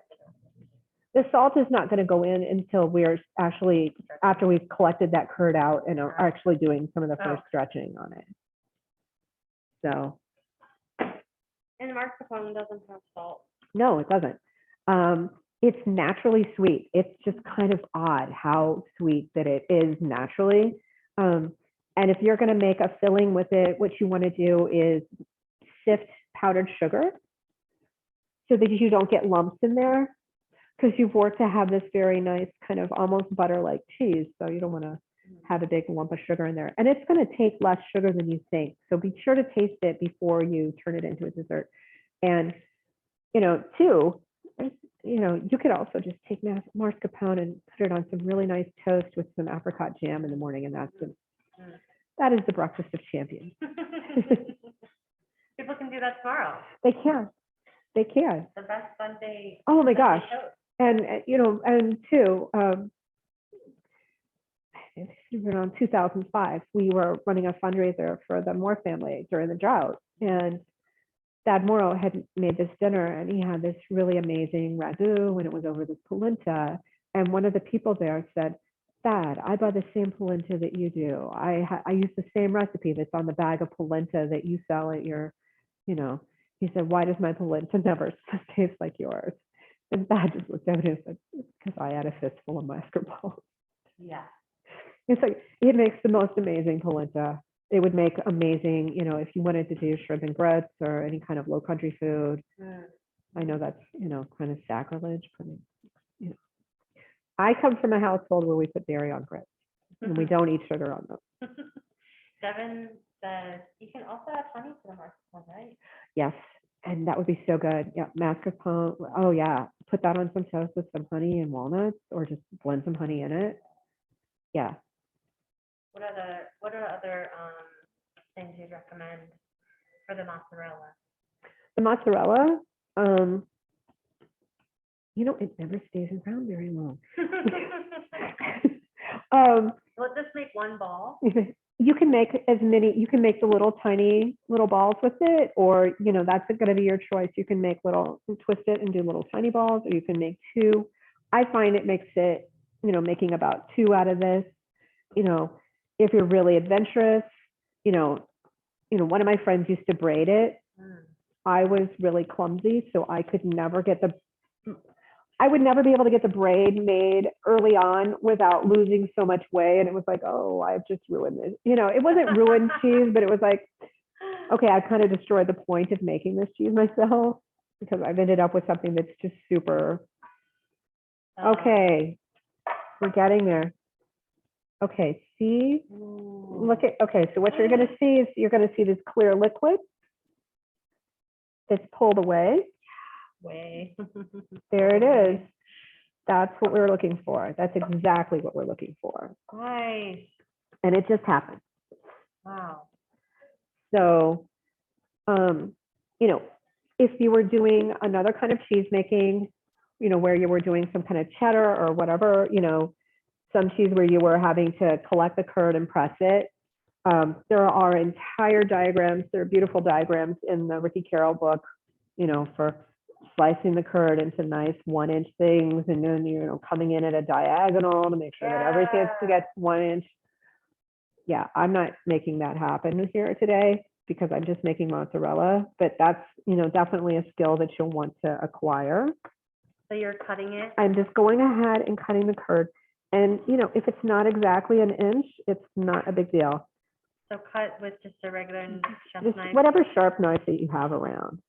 The salt is not going to go in until we're actually, after we've collected that curd out and are actually doing some of the first stretching on it. So. And mascarpone doesn't have salt. No, it doesn't. It's naturally sweet. It's just kind of odd how sweet that it is naturally. And if you're going to make a filling with it, what you want to do is sift powdered sugar so that you don't get lumps in there, because you've worked to have this very nice kind of almost butter-like cheese. So you don't want to have a big lump of sugar in there. And it's going to take less sugar than you think. So be sure to taste it before you turn it into a dessert. And, too, you could also just take mascarpone and put it on some really nice toast with some apricot jam in the morning. And that is the breakfast of champions. People can do that tomorrow. They can. They can. The best Sunday. Oh my gosh. Toast. And, and too, around 2005, we were running a fundraiser for the Moore family during the drought. And Dad Morrow had made this dinner and he had this really amazing ragu and it was over this polenta. And one of the people there said, Dad, I buy the same polenta that you do. I use the same recipe that's on the bag of polenta that you sell at your, he said, why does my polenta never taste like yours? And Dad just looked at me and said, because I had a fistful of mascarpone. Yeah. It's like, it makes the most amazing polenta. It would make amazing, if you wanted to do shrimp and grits or any kind of low country food. I know that's, kind of sacrilege. But, I come from a household where we put dairy on grits and we don't eat sugar on them. Devin says you can also add honey to the mascarpone, right? Yes, and that would be so good. Yeah, mascarpone. Oh yeah, put that on some toast with some honey and walnuts, or just blend some honey in it. Yeah. What are other things you'd recommend for the mozzarella? The mozzarella, it never stays around very long. Let's just make one ball. You can make the little tiny little balls with it, or that's going to be your choice. You can make twist it and do little tiny balls, or you can make two. I find it makes it, making about two out of this. If you're really adventurous, one of my friends used to braid it. I was really clumsy, so I would never be able to get the braid made early on without losing so much whey. And it was like, oh, I've just ruined this. It wasn't ruined cheese, but it was like, okay, I kind of destroyed the point of making this cheese myself, because I've ended up with something that's just super. Okay, we're getting there. Okay, see, okay, so what you're going to see is you're going to see this clear liquid that's pulled away. Way. There it is. That's what we're looking for. That's exactly what we're looking for. Nice. And it just happened. Wow. So, you know, if you were doing another kind of cheese making, you know, where you were doing some kind of cheddar or whatever, you know, some cheese where you were having to collect the curd and press it. There are entire diagrams, there are beautiful diagrams in the Ricky Carroll book, you know, for slicing the curd into nice 1-inch things and then, you know, coming in at a diagonal to make sure that everything gets 1 inch. Yeah, I'm not making that happen here today because I'm just making mozzarella, but that's, you know, definitely a skill that you'll want to acquire. So you're cutting it? I'm just going ahead and cutting the curd. And, you know, if it's not exactly 1 inch, it's not a big deal. So cut with just a regular chef Just knife? whatever sharp knife that you have around.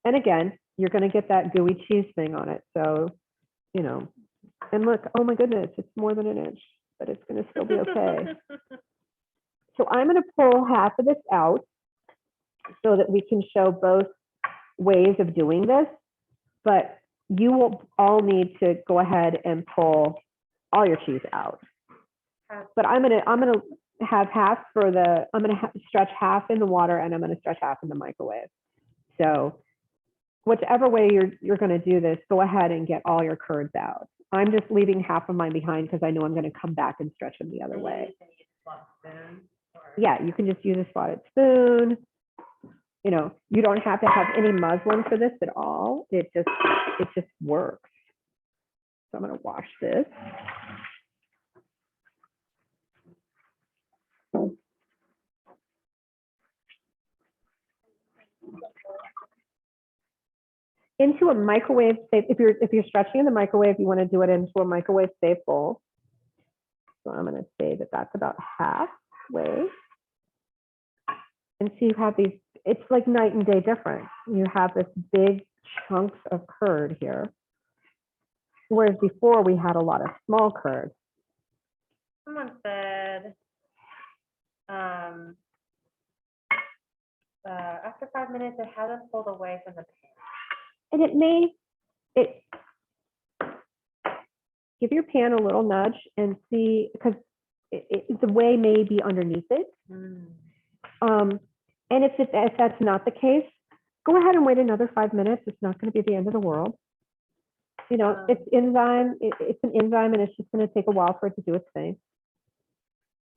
And again, you're going to get that gooey cheese thing on it. So, you know, and look, oh my goodness, it's more than 1 inch, but it's going to still be okay. So I'm going to pull half of this out so that we can show both ways of doing this, but you will all need to go ahead and pull all your cheese out. But I'm going to have half for the, I'm going to stretch half in the water and I'm going to stretch half in the microwave. So whichever way you're going to do this, go ahead and get all your curds out. I'm just leaving half of mine behind because I know I'm going to come back and stretch them the other way. Yeah, you can just use a spotted spoon. You know, you don't have to have any muslin for this at all. It just works. So I'm going to wash this. Into a microwave safe. If you're stretching in the microwave, you want to do it into a microwave safe bowl. So I'm going to say that that's about halfway. And so you have these, it's like night and day difference. You have this big chunks of curd here. Whereas before we had a lot of small curd. Someone said, after 5 minutes, it hasn't pulled away from the pan. And give your pan a little nudge and see, because the whey may be underneath it. And if that's not the case, go ahead and wait another 5 minutes. It's not going to be the end of the world. You know, it's enzyme. It's an enzyme, and it's just going to take a while for it to do its thing.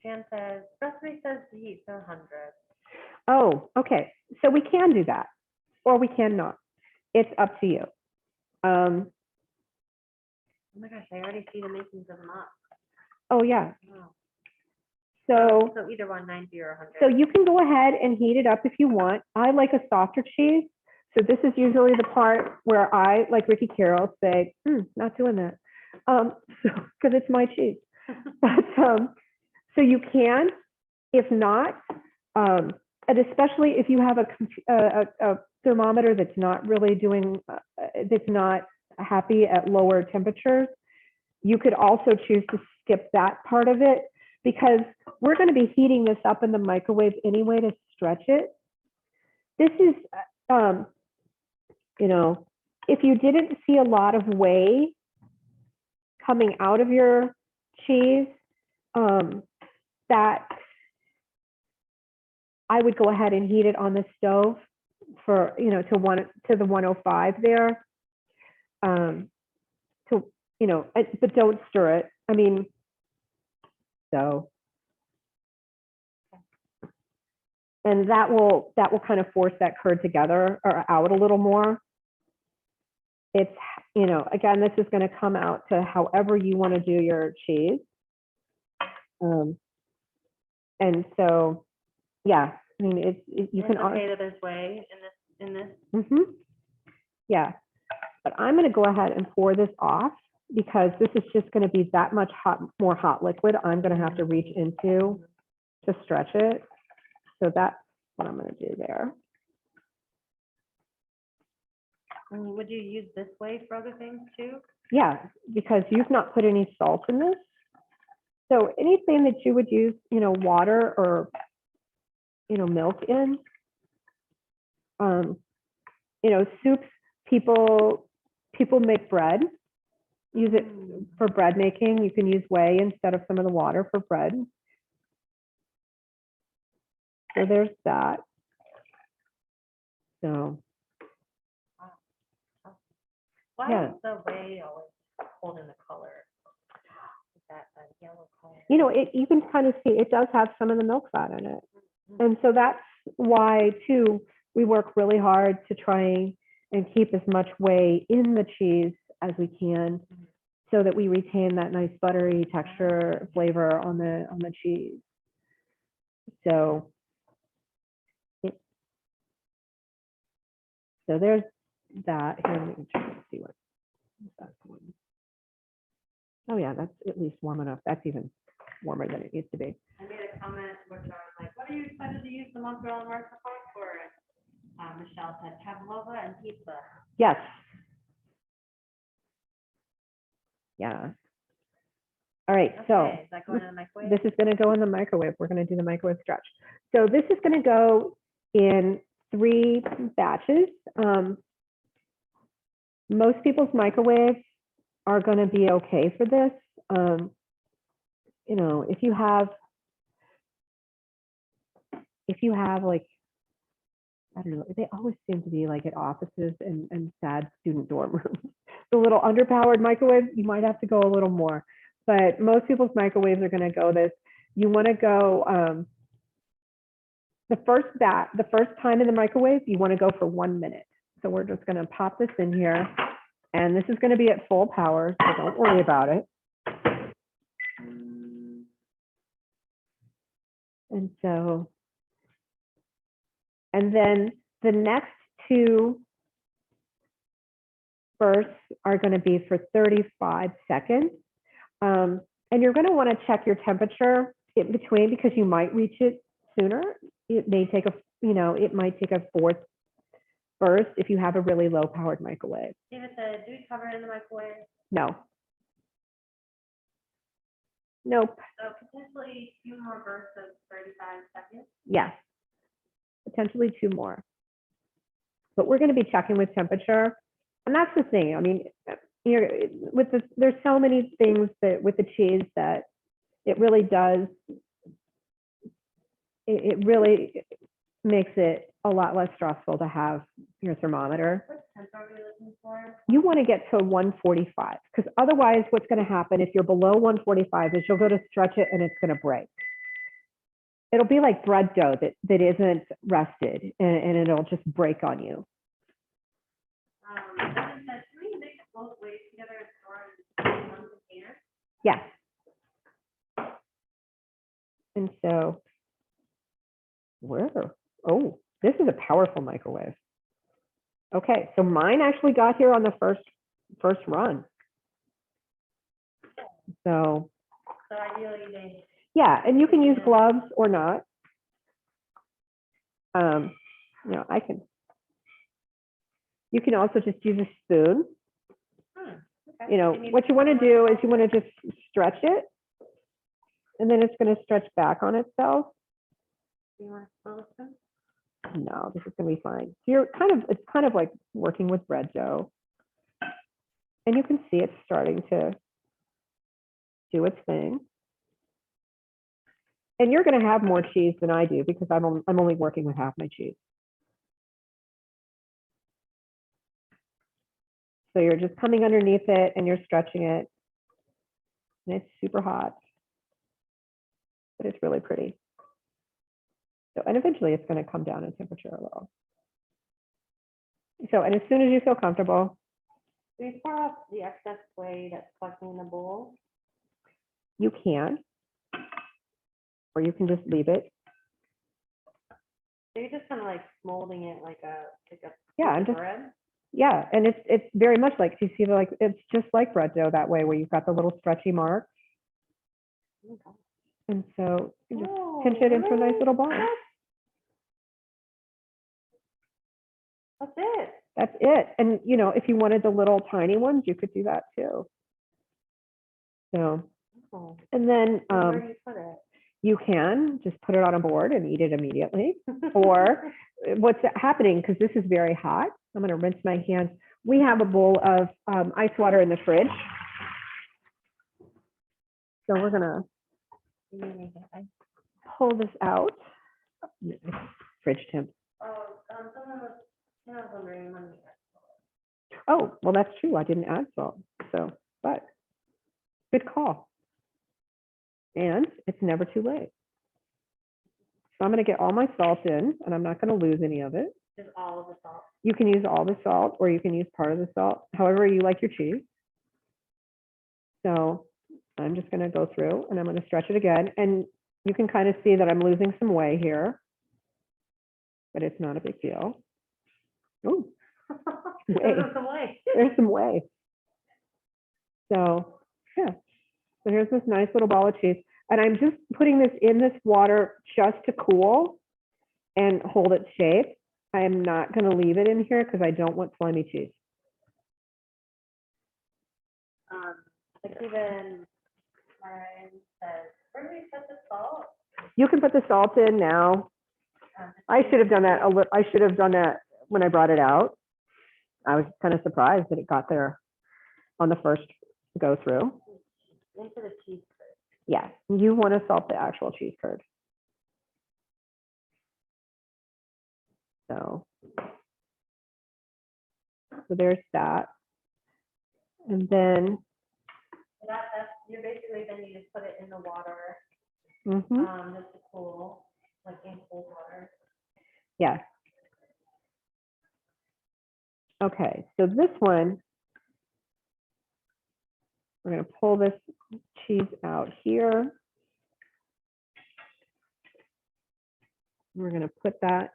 Jan says, recipe says to heat to 100. Oh, okay. So we can do that, or we cannot. It's up to you. Oh my gosh, I already see the makings of them up. Oh yeah. Wow. So either 190 or 100. So you can go ahead and heat it up if you want. I like a softer cheese. So this is usually the part where I, like Ricky Carroll, say, not doing that. Because it's my cheese. But so you can, if not, and especially if you have a thermometer that's not really doing, that's not happy at lower temperatures, you could also choose to skip that part of it, because we're going to be heating this up in the microwave anyway to stretch it. This is, you know, if you didn't see a lot of whey coming out of your cheese, that I would go ahead and heat it on the stove for, you know, to the 105 there. To, you know, but don't stir it. I mean, so. And that will kind of force that curd together or out a little more. It's, you know, again, this is going to come out to however you want to do your cheese. And so, yeah, I mean, you can. It's okay that there's whey in this. Yeah, but I'm going to go ahead and pour this off because this is just going to be that much more hot liquid I'm going to have to reach into to stretch it. So that's what I'm going to do there. Would you use this whey for other things too? Yeah, because you've not put any salt in this. So anything that you would use, you know, water or, you know, milk in, you know, soups, people make bread use it for bread making. You can use whey instead of some of the water for bread. So there's that. So Why yeah. is the whey always holding the color? Is that a yellow color? You know, you can kind of see it does have some of the milk fat in it. And so that's why, too, we work really hard to try and keep as much whey in the cheese as we can so that we retain that nice buttery texture flavor on the cheese. So, so there's that. Here, let me try to see what that's going. Oh yeah, that's at least warm enough. That's even warmer than it needs to be. I made a comment which I was like, what are you excited to use the mozzarella and mascarpone for? Michelle said pavlova and pizza. Yes. Yeah. All right, Okay, so is that going in the microwave? this is going to go in the microwave. We're going to do the microwave stretch. So this is going to go in 3 batches. Most people's microwaves are going to be okay for this. You know, if you have like, I don't know, they always seem to be like at offices and sad student dorm rooms. The little underpowered microwave, you might have to go a little more, but most people's microwaves are going to go this. You want to go the first time in the microwave, you want to go for 1 minute. So we're just going to pop this in here, and this is going to be at full power, so don't worry about it. And so, and then the next 2 bursts are going to be for 35 seconds. And you're going to want to check your temperature in between because you might reach it sooner. It may take it might take a 4th burst if you have a really low powered microwave. David said, do we cover it in the microwave? No. Nope. So potentially 2 more bursts of 35 seconds. Yes. Potentially 2 more. But we're going to be checking with temperature. And that's the thing. I mean, there's so many things that with the cheese that it really does. It really makes it a lot less stressful to have your thermometer. What temp are we looking for? You want to get to 145 because otherwise what's going to happen if you're below 145 is you'll go to stretch it and it's going to break. It'll be like bread dough that isn't rested and it'll just break on you. Can we mix both ways together and store in one container? Yes. And so, oh, this is a powerful microwave. Okay, so mine actually got here on the first run. So ideally they. Yeah, and you can use gloves or not. You know, you can also just use a spoon. Okay. You know, what you want to do is you want to just stretch it, and then it's going to stretch back on itself. Do you want to spill the spoon? No, this is going to be fine. So it's kind of like working with bread dough. And you can see it's starting to do its thing. And you're going to have more cheese than I do because I'm only working with half my cheese. So you're just coming underneath it and you're stretching it. And it's super hot, but it's really pretty. So, and eventually it's going to come down in temperature a little. So, and as soon as you feel comfortable. Do we pour off the excess whey that's collecting in the bowl? You can, or you can just leave it. So you're just kind of like molding it like a Yeah, I'm just, bread? yeah, and it's very much like, you see, like it's just like bread dough that way, where you've got the little stretchy marks. Okay. And so you just pinch it into a nice little ball. That's it. That's it. And you know, if you wanted the little tiny ones, you could do that too. So, and then Where do you put it? you can just put it on a board and eat it immediately. Or what's happening, because this is very hot, I'm going to rinse my hands. We have a bowl of ice water in the fridge. So we're gonna pull this out. Fridge temp. Oh, well, that's true. I didn't add salt. So, but good call. And it's never too late. So I'm going to get all my salt in, and I'm not going to lose any of it. Just all of the salt. You can use all the salt, or you can use part of the salt, however you like your cheese. So I'm just going to go through, and I'm going to stretch it again. And you can kind of see that I'm losing some whey here, but it's not a big deal. Oh, whey. There's some whey. So yeah, so here's this nice little ball of cheese. And I'm just putting this in this water just to cool and hold its shape. I am not going to leave it in here because I don't want slimy cheese. Like even Lauren says, where do we put the salt? You can put the salt in now. I should have done that I should have done that when I brought it out. I was kind of surprised that it got there on the first go through. Into the cheese curd. Yeah, you want to salt the actual cheese curd. So there's that. And then That's you're basically then you just put it in the water, just to cool, like in cold water. yeah. Okay, so this one, we're going to pull this cheese out here. We're going to put that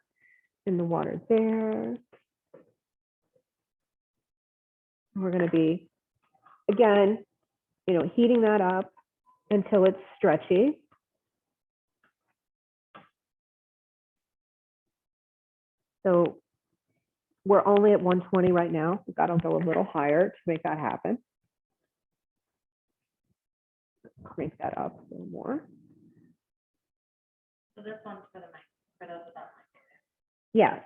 in the water there. We're going to be, again, heating that up until it's stretchy. So we're only at 120 right now. We've got to go a little higher to make that happen. Crank that up a little more. So this one's for the mic, for those without mic. Yeah.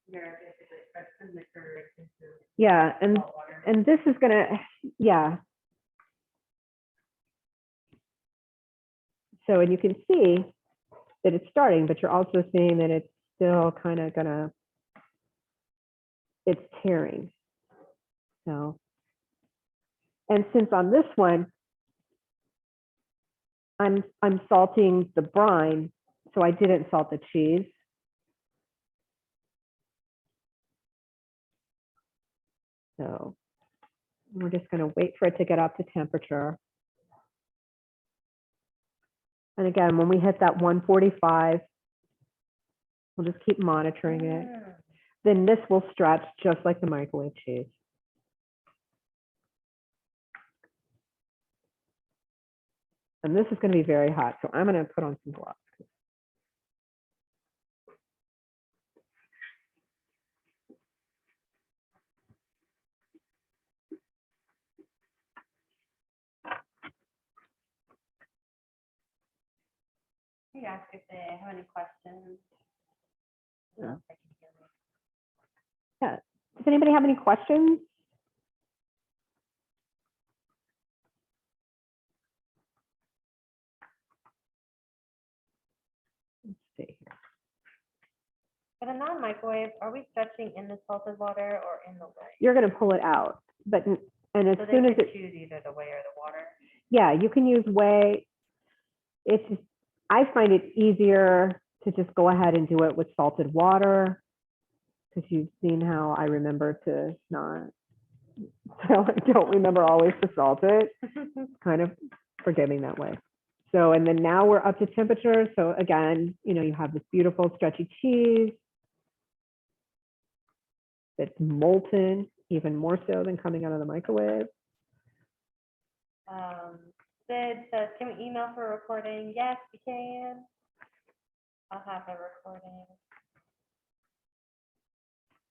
You're basically stretching the curd into Yeah, salt water. and this is gonna, yeah. So, and you can see that it's starting, but you're also seeing that it's still kind of it's tearing. So, and since on this one, I'm salting the brine, so I didn't salt the cheese. So we're just going to wait for it to get up to temperature. And again, when we hit that 145, we'll just keep monitoring it. Then this will stretch just like the microwave cheese. And this is going to be very hot, so I'm going to put on some gloves. Can you ask if they have any questions? Yeah. Yeah. Does anybody have any questions? Let's see here. For the non-microwave, are we stretching in the salted water or in the whey? You're going to pull it out, but and as So soon they as can it, choose either the whey or the water. yeah, you can use whey. It's just, I find it easier to just go ahead and do it with salted water, because you've seen how I remember to not, so I don't remember always to salt it. Kind of forgiving that way. So, and then now we're up to temperature. So again, you have this beautiful stretchy cheese that's molten, even more so than coming out of the microwave. Sid says, can we email for a recording? Yes, we can. I'll have a recording.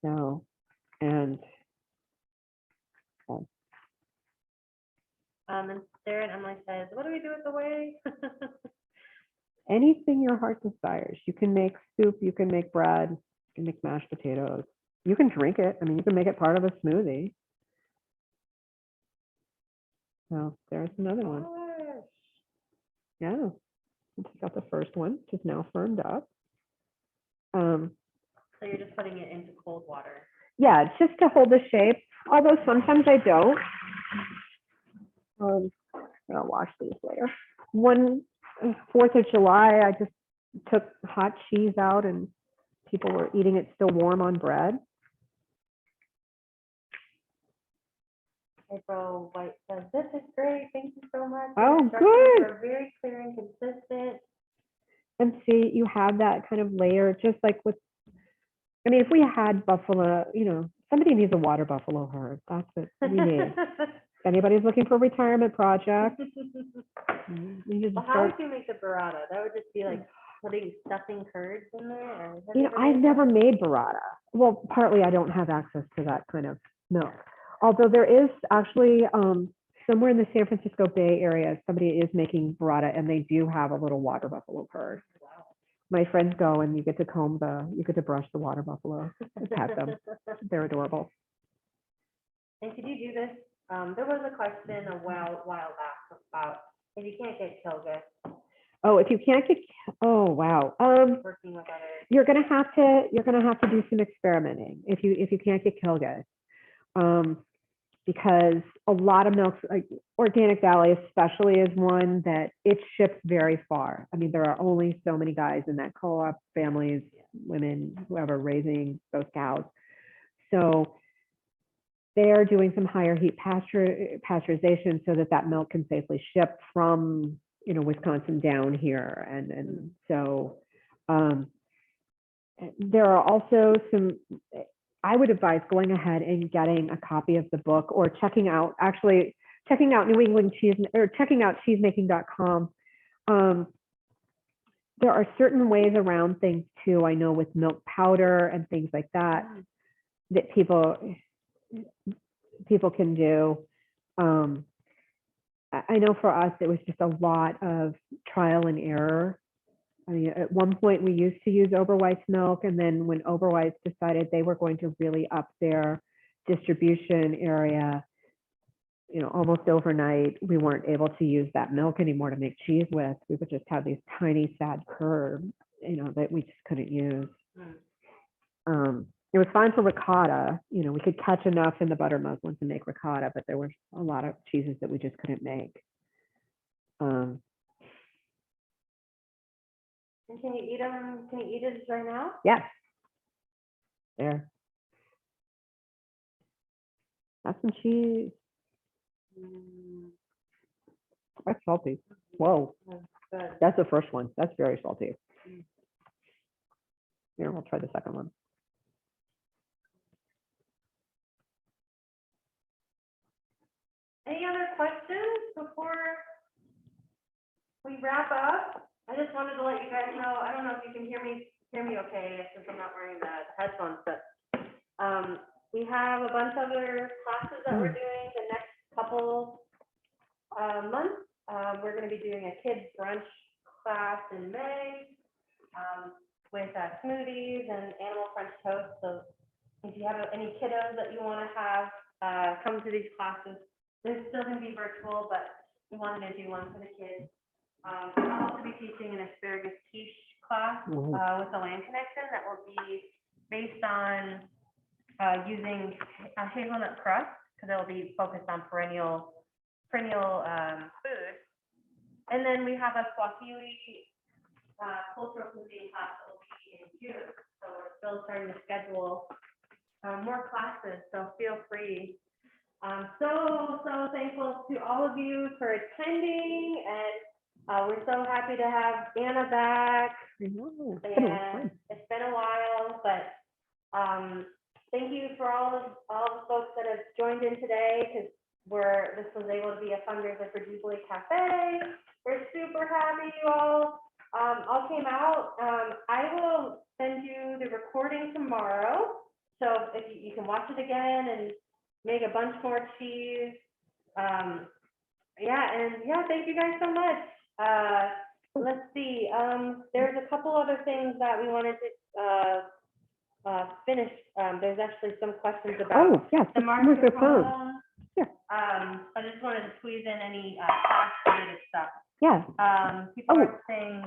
So, and And Sarah and Emily says, what do we do with the whey? anything your heart desires. You can make soup, you can make bread, you can make mashed potatoes. You can drink it. I mean, you can make it part of a smoothie. So there's another one. Yeah. Let's take out the first one, which is now firmed up. So you're just putting it into cold water. Yeah, it's just to hold the shape, although sometimes I don't. I'll wash these later. 4th of July, I just took hot cheese out and people were eating it still warm on bread. April White says, "This is great. Thank you so much. Oh, The instructions good. are very clear and consistent." And see, you have that kind of layer, just like with, I mean, if we had buffalo, you know, somebody needs a water buffalo herd. That's what we need. If anybody's looking for a retirement project, you just Well, how start. would you make the burrata? That would just be like putting stuffing curds in there? Or have You know, ever I've made never that? made burrata. Well, partly I don't have access to that kind of milk. Although there is actually somewhere in the San Francisco Bay Area, somebody is making burrata and they do have a little water buffalo herd. My friends go and you get to you get to brush the water buffalo and pet them. They're adorable. And could you do this? There was a question a while back about if you can't get kilga Oh, if you can't get, oh, wow. working with others. You're gonna have to do some experimenting if you can't get kilga. Because a lot of milks, like Organic Valley especially, is one that it ships very far. I mean, there are only so many guys in that co-op, families, women, whoever, raising those cows. So they're doing some higher heat pasteurization so that milk can safely ship from, you know, Wisconsin down here. And so there are also some, I would advise going ahead and getting a copy of the book or checking out New England Cheese or checking out cheesemaking.com. There are certain ways around things too. I know with milk powder and things like that, that people can do. I know for us, it was just a lot of trial and error. I mean, at one point we used to use Oberweis milk, and then when Oberweis decided they were going to really up their distribution area, you know, almost overnight, we weren't able to use that milk anymore to make cheese with. We would just have these tiny sad curds, you know, that we just couldn't use. It was fine for ricotta. You know, we could catch enough in the butter muslin to make ricotta, but there were a lot of cheeses that we just couldn't make. And can you eat them? Can you eat it right now? Yes. There. That's some cheese. That's salty. Whoa. Good. That's the first one. That's very salty. Here, we'll try the second one. Any other questions before we wrap up? I just wanted to let you guys know, I don't know if you can hear me okay, since I'm not wearing the headphones, but we have a bunch of other classes that we're doing the next couple months. We're going to be doing a kids brunch class in May with smoothies and animal French toast. So if you have any kiddos that you want to have come to these classes, they're still going to be virtual, but we wanted to do one for the kids. I'll also be teaching an asparagus quiche class with the Land Connection that will be based on using a hazelnut crust, because it'll be focused on perennial food. And then we have a Swahili cultural cuisine class that will be in June. So we're still starting to schedule more classes, so feel free. So thankful to all of you for attending, and we're so happy to have Anna back. And it's been a while, but thank you for all the folks that have joined in today, because this was able to be a fundraiser for Jubilee Cafe. We're super happy you all came out. I will send you the recording tomorrow, so if you can watch it again and make a bunch more cheese. Thank you guys so much. Let's see. There's a couple other things that we wanted to finish. There's actually some questions about the mascarpone. Sure. I just wanted to squeeze in any tax related stuff. Yeah. People Oh. are saying,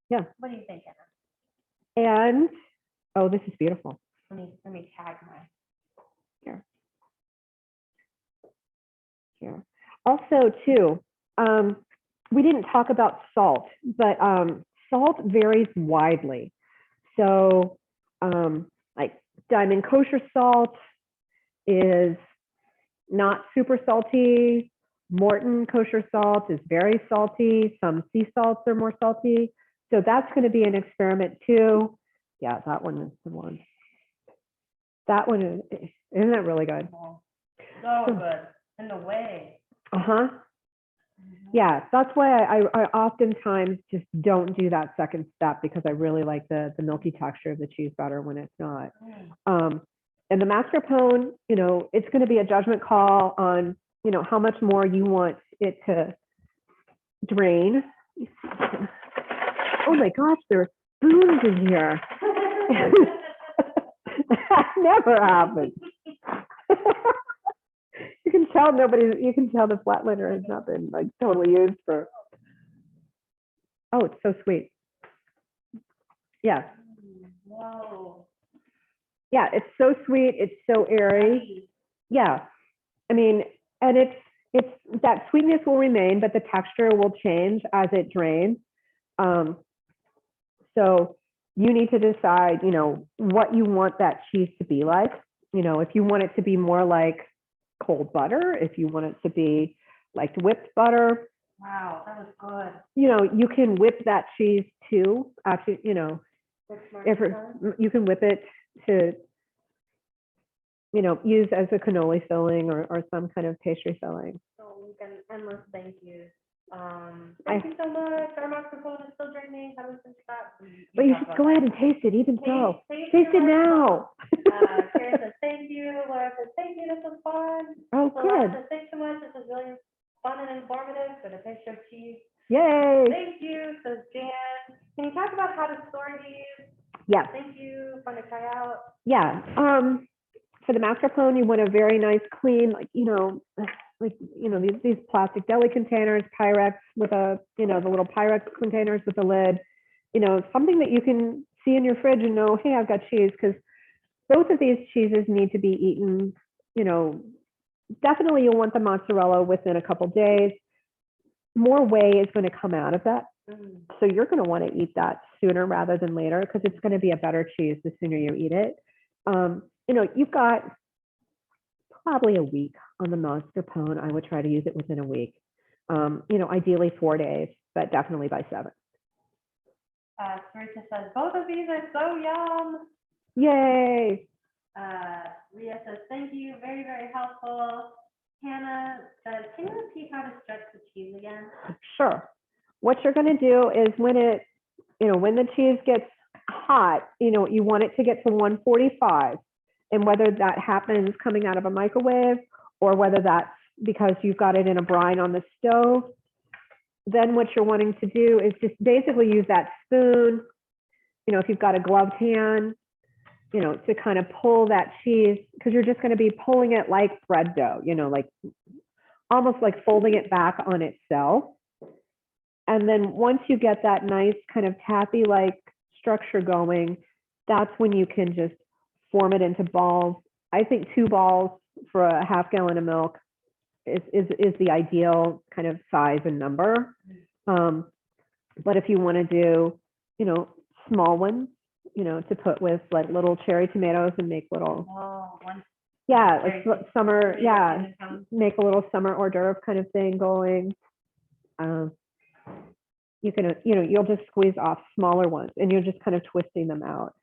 Yeah. what do you think, Anna? And, oh, this is beautiful. Let me tag my. Here. Also, too, we didn't talk about salt, but salt varies widely. So, like Diamond Kosher salt is not super salty. Morton kosher salt is very salty. Some sea salts are more salty. So that's going to be an experiment too. Yeah, that one is the one. That one is, isn't that really good? So good. In the way. Uh-huh. Yeah, that's why I oftentimes just don't do that second step, because I really like the milky texture of the cheese butter when it's not. And the mascarpone, you know, it's going to be a judgment call on, you know, how much more you want it to drain. Oh my gosh, there are spoons in here. That never happens. You can tell you can tell the flat liner has not been like totally used for. Oh, it's so sweet. Yeah. Whoa. Yeah, it's so sweet. It's so airy. Yeah. I mean, and it's that sweetness will remain, but the texture will change as it drains. So you need to decide, you know, what you want that cheese to be like. You know, if you want it to be more like cold butter, if you want it to be like whipped butter. Wow, that was good. You know, you can whip that cheese too. Actually, you know, if you can whip it to, you know, use as a cannoli filling or some kind of pastry filling. So we can endless thank yous. Thank you so much. Our mascarpone is still draining. Haven't finished that. But you should go ahead and taste it, even so. Taste it now. Karen says thank you. Laura says thank you. This was fun. Oh, Laura good. says thanks so much. This was really fun and informative for the picture of cheese. Yay. Thank you, says Jan. Can you talk about how to store these? Yeah. Thank you. Fun to try out. Yeah. For the mascarpone, you want a very nice, clean, like, you know, these plastic deli containers, Pyrex with a, you know, the little Pyrex containers with the lid, you know, something that you can see in your fridge and know, hey, I've got cheese, because both of these cheeses need to be eaten, you know, definitely you'll want the mozzarella within a couple days. More whey is going to come out of that. So you're going to want to eat that sooner rather than later, because it's going to be a better cheese the sooner you eat it. You know, you've got probably a week on the mascarpone. I would try to use it within a week. You know, ideally 4 days, but definitely by 7. Teresa says both of these are so yum. Yay. Leah says thank you, very, very helpful. Hannah says, can you repeat how to stretch the cheese again? Sure. What you're going to do is when the cheese gets hot, you know, you want it to get to 145. And whether that happens coming out of a microwave or whether that's because you've got it in a brine on the stove, then what you're wanting to do is just basically use that spoon, you know, if you've got a gloved hand, you know, to kind of pull that cheese, because you're just going to be pulling it like bread dough, you know, like almost like folding it back on itself. And then once you get that nice kind of taffy-like structure going, that's when you can just form it into balls. I think 2 balls for a half gallon of milk is the ideal kind of size and number. But if you want to do, you know, small ones, you know, to put with like little cherry tomatoes and make little, like summer, make a little summer hors d'oeuvre kind of thing going. You can, you know, you'll just squeeze off smaller ones and you're just kind of twisting them out.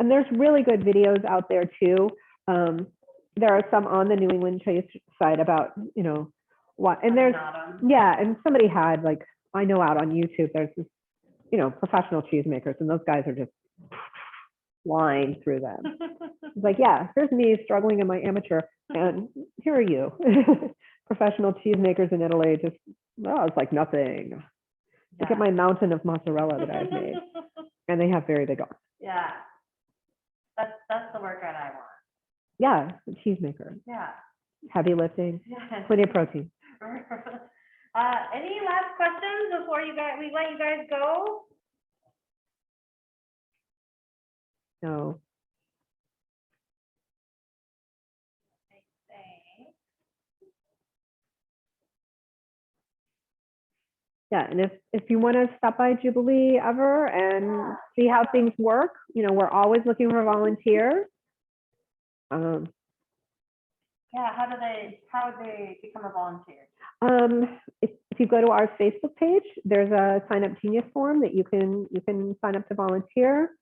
And there's really good videos out there too. There are some on the New England Cheese site about, you know, what, and there's, and somebody had, like, I know out on YouTube, there's this, you know, professional cheesemakers, and those guys are just flying through them. It's like, yeah, here's me struggling in my amateur, and here are you, professional cheesemakers in Italy, just, oh, it's like nothing. Look at my mountain of mozzarella that I've made. And they have very big arms. Yeah. That's the workout I want. Yeah, the cheesemaker. Yeah. heavy lifting, plenty of protein. Any last questions before we let you guys go? So yeah, and if you want to stop by Jubilee ever and see how things work, you know, we're always looking for volunteers. Yeah, how do they become a volunteer? If you go to our Facebook page, there's a Sign Up Genius form that you can sign up to volunteer.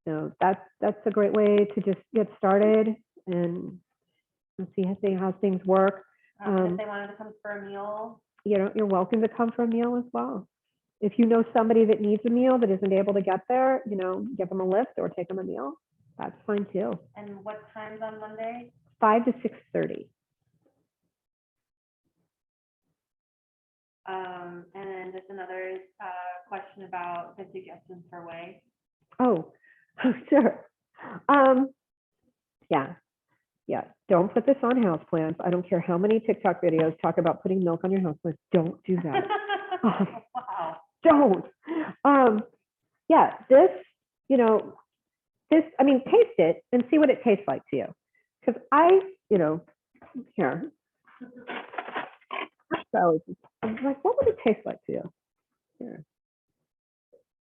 So that's a great way to just get started and see how things work. If they wanted to come for a meal, You know, you're welcome to come for a meal as well. If you know somebody that needs a meal that isn't able to get there, you know, give them a lift or take them a meal. That's fine too. and what times on Monday? 5 to 6:30. And then just another question about the suggestions for whey. Oh, sure. Yeah. Don't put this on houseplants. I don't care how many TikTok videos talk about putting milk on your houseplants. Don't do that. Wow. Don't. Yeah, I mean, taste it and see what it tastes like to you. Because here. So I'm like, what would it taste like to you? Here.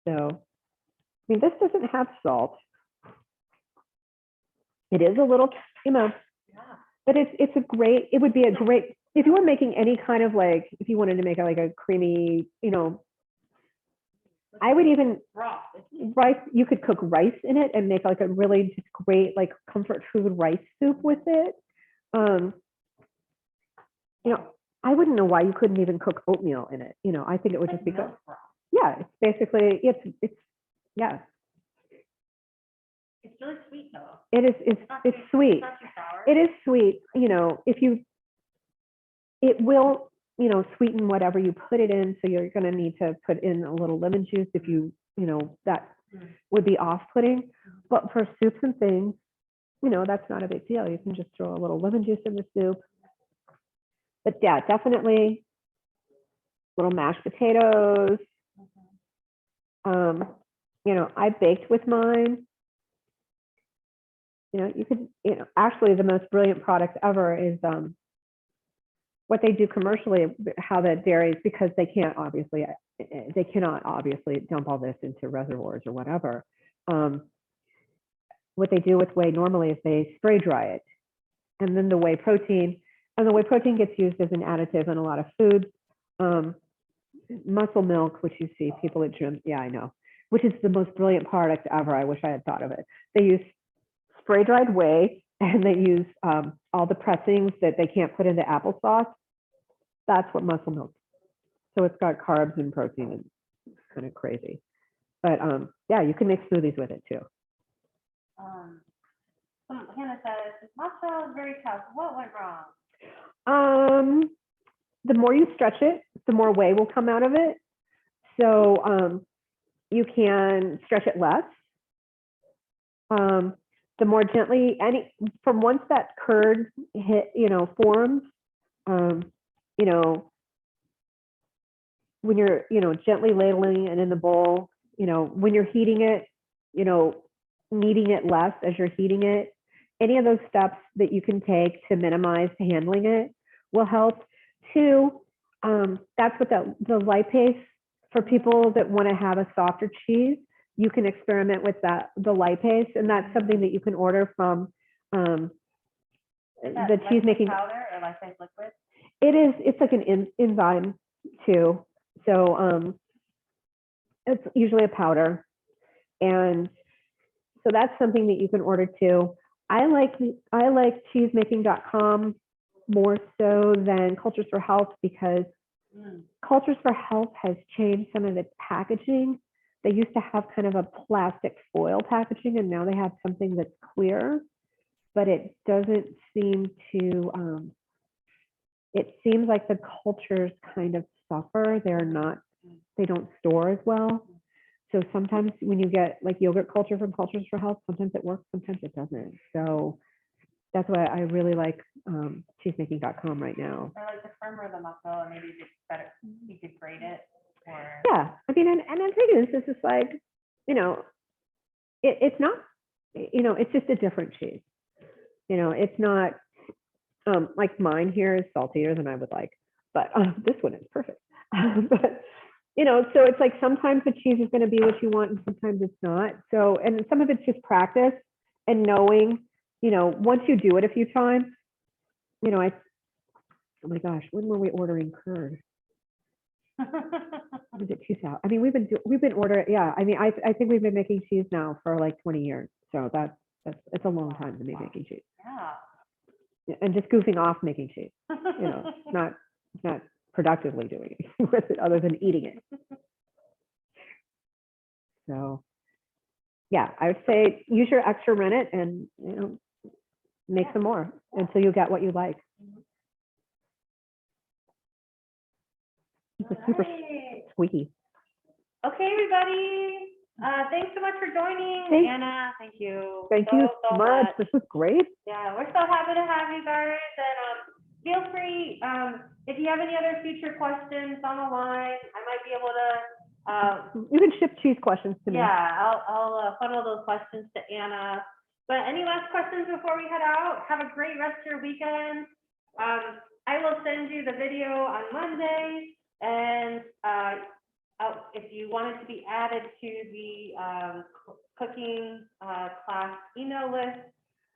So, I mean, this doesn't have salt. It is a little, but it would be a great, if you were making any kind of like, if you wanted to make like a creamy, I would even, rice, you could cook rice in it and make like a really just great like comfort food rice soup with it. I wouldn't know why you couldn't even cook oatmeal in it. I think it would just be good. Yeah, it's basically, yeah. It's really sweet though. It is, it's sweet. It's not too sour. It is sweet, it will, sweeten whatever you put it in. So you're going to need to put in a little lemon juice if that would be off-putting. But for soups and things, that's not a big deal. You can just throw a little lemon juice in the soup. But yeah, definitely little mashed potatoes. I baked with mine. You could, actually the most brilliant product ever is what they do commercially, how the dairies, because they cannot obviously dump all this into reservoirs or whatever. What they do with whey normally is they spray dry it. And then the whey protein gets used as an additive in a lot of foods. Muscle milk, which you see people at gyms, yeah, I know, which is the most brilliant product ever. I wish I had thought of it. They use spray dried whey and they use all the pressings that they can't put into applesauce. That's what muscle milk is. So it's got carbs and protein and it's kind of crazy. But yeah, you can make smoothies with it too. Hannah says, mozzarella is very tough. What went wrong? The more you stretch it, the more whey will come out of it. So you can stretch it less. The more gently, from once that curd forms, when you're, gently ladling it in the bowl, when you're heating it, kneading it less as you're heating it, any of those steps that you can take to minimize handling it will help. Two, that's what the lipase, for people that want to have a softer cheese, you can experiment with the lipase, and that's something that you can order from the cheesemaking powder or lipase liquid. It's like an enzyme too. So it's usually a powder, and so that's something that you can order too. I like cheesemaking.com more so than Cultures for Health, because Cultures for Health has changed some of its packaging. They used to have kind of a plastic foil packaging, and now they have something that's clear, but it doesn't seem to, it seems like the cultures kind of suffer. They don't store as well. So sometimes when you get like yogurt culture from Cultures for Health, sometimes it works, sometimes it doesn't. So that's why I really like cheesemaking.com right now. Or like the firmer the muscle, maybe it's better, you could grate it, or. Yeah, I mean, and the thing is, this is like, you know, it's not, you know, it's just a different cheese. You know, it's not like mine here is saltier than I would like, but this one is perfect. But you know, so it's like sometimes the cheese is going to be what you want and sometimes it's not. So, and some of it's just practice and knowing, you know, once you do it a few times, you know, oh my gosh, when were we ordering curd? Was it 2000? I mean, we've been ordering, yeah. I mean, I think we've been making cheese now for like 20 years. So it's a long time to be making cheese. Yeah. And just goofing off making cheese, you know, not productively doing it with it other than eating it. So yeah, I would say use your extra rennet and, you know, make some more until you get what you like. It's a super squeaky. Okay, everybody. Thanks so much for joining. Thank- Anna, thank you. Thank you so much. This was great. Yeah, we're so happy to have you guys. And feel free, if you have any other future questions on the line, I might be able to. You can ship cheese questions to me. Yeah, I'll funnel those questions to Anna. But any last questions before we head out? Have a great rest of your weekend. I will send you the video on Monday, and if you want it to be added to the cooking class email list,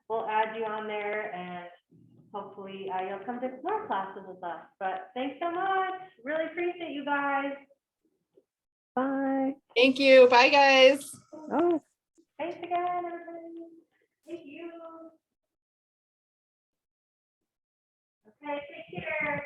we'll add you on there, and hopefully you'll come to more classes with us. But thanks so much. Really appreciate you guys. Bye. Thank you. Bye, guys. Oh. Thanks again, everybody. Thank you. Okay, take care.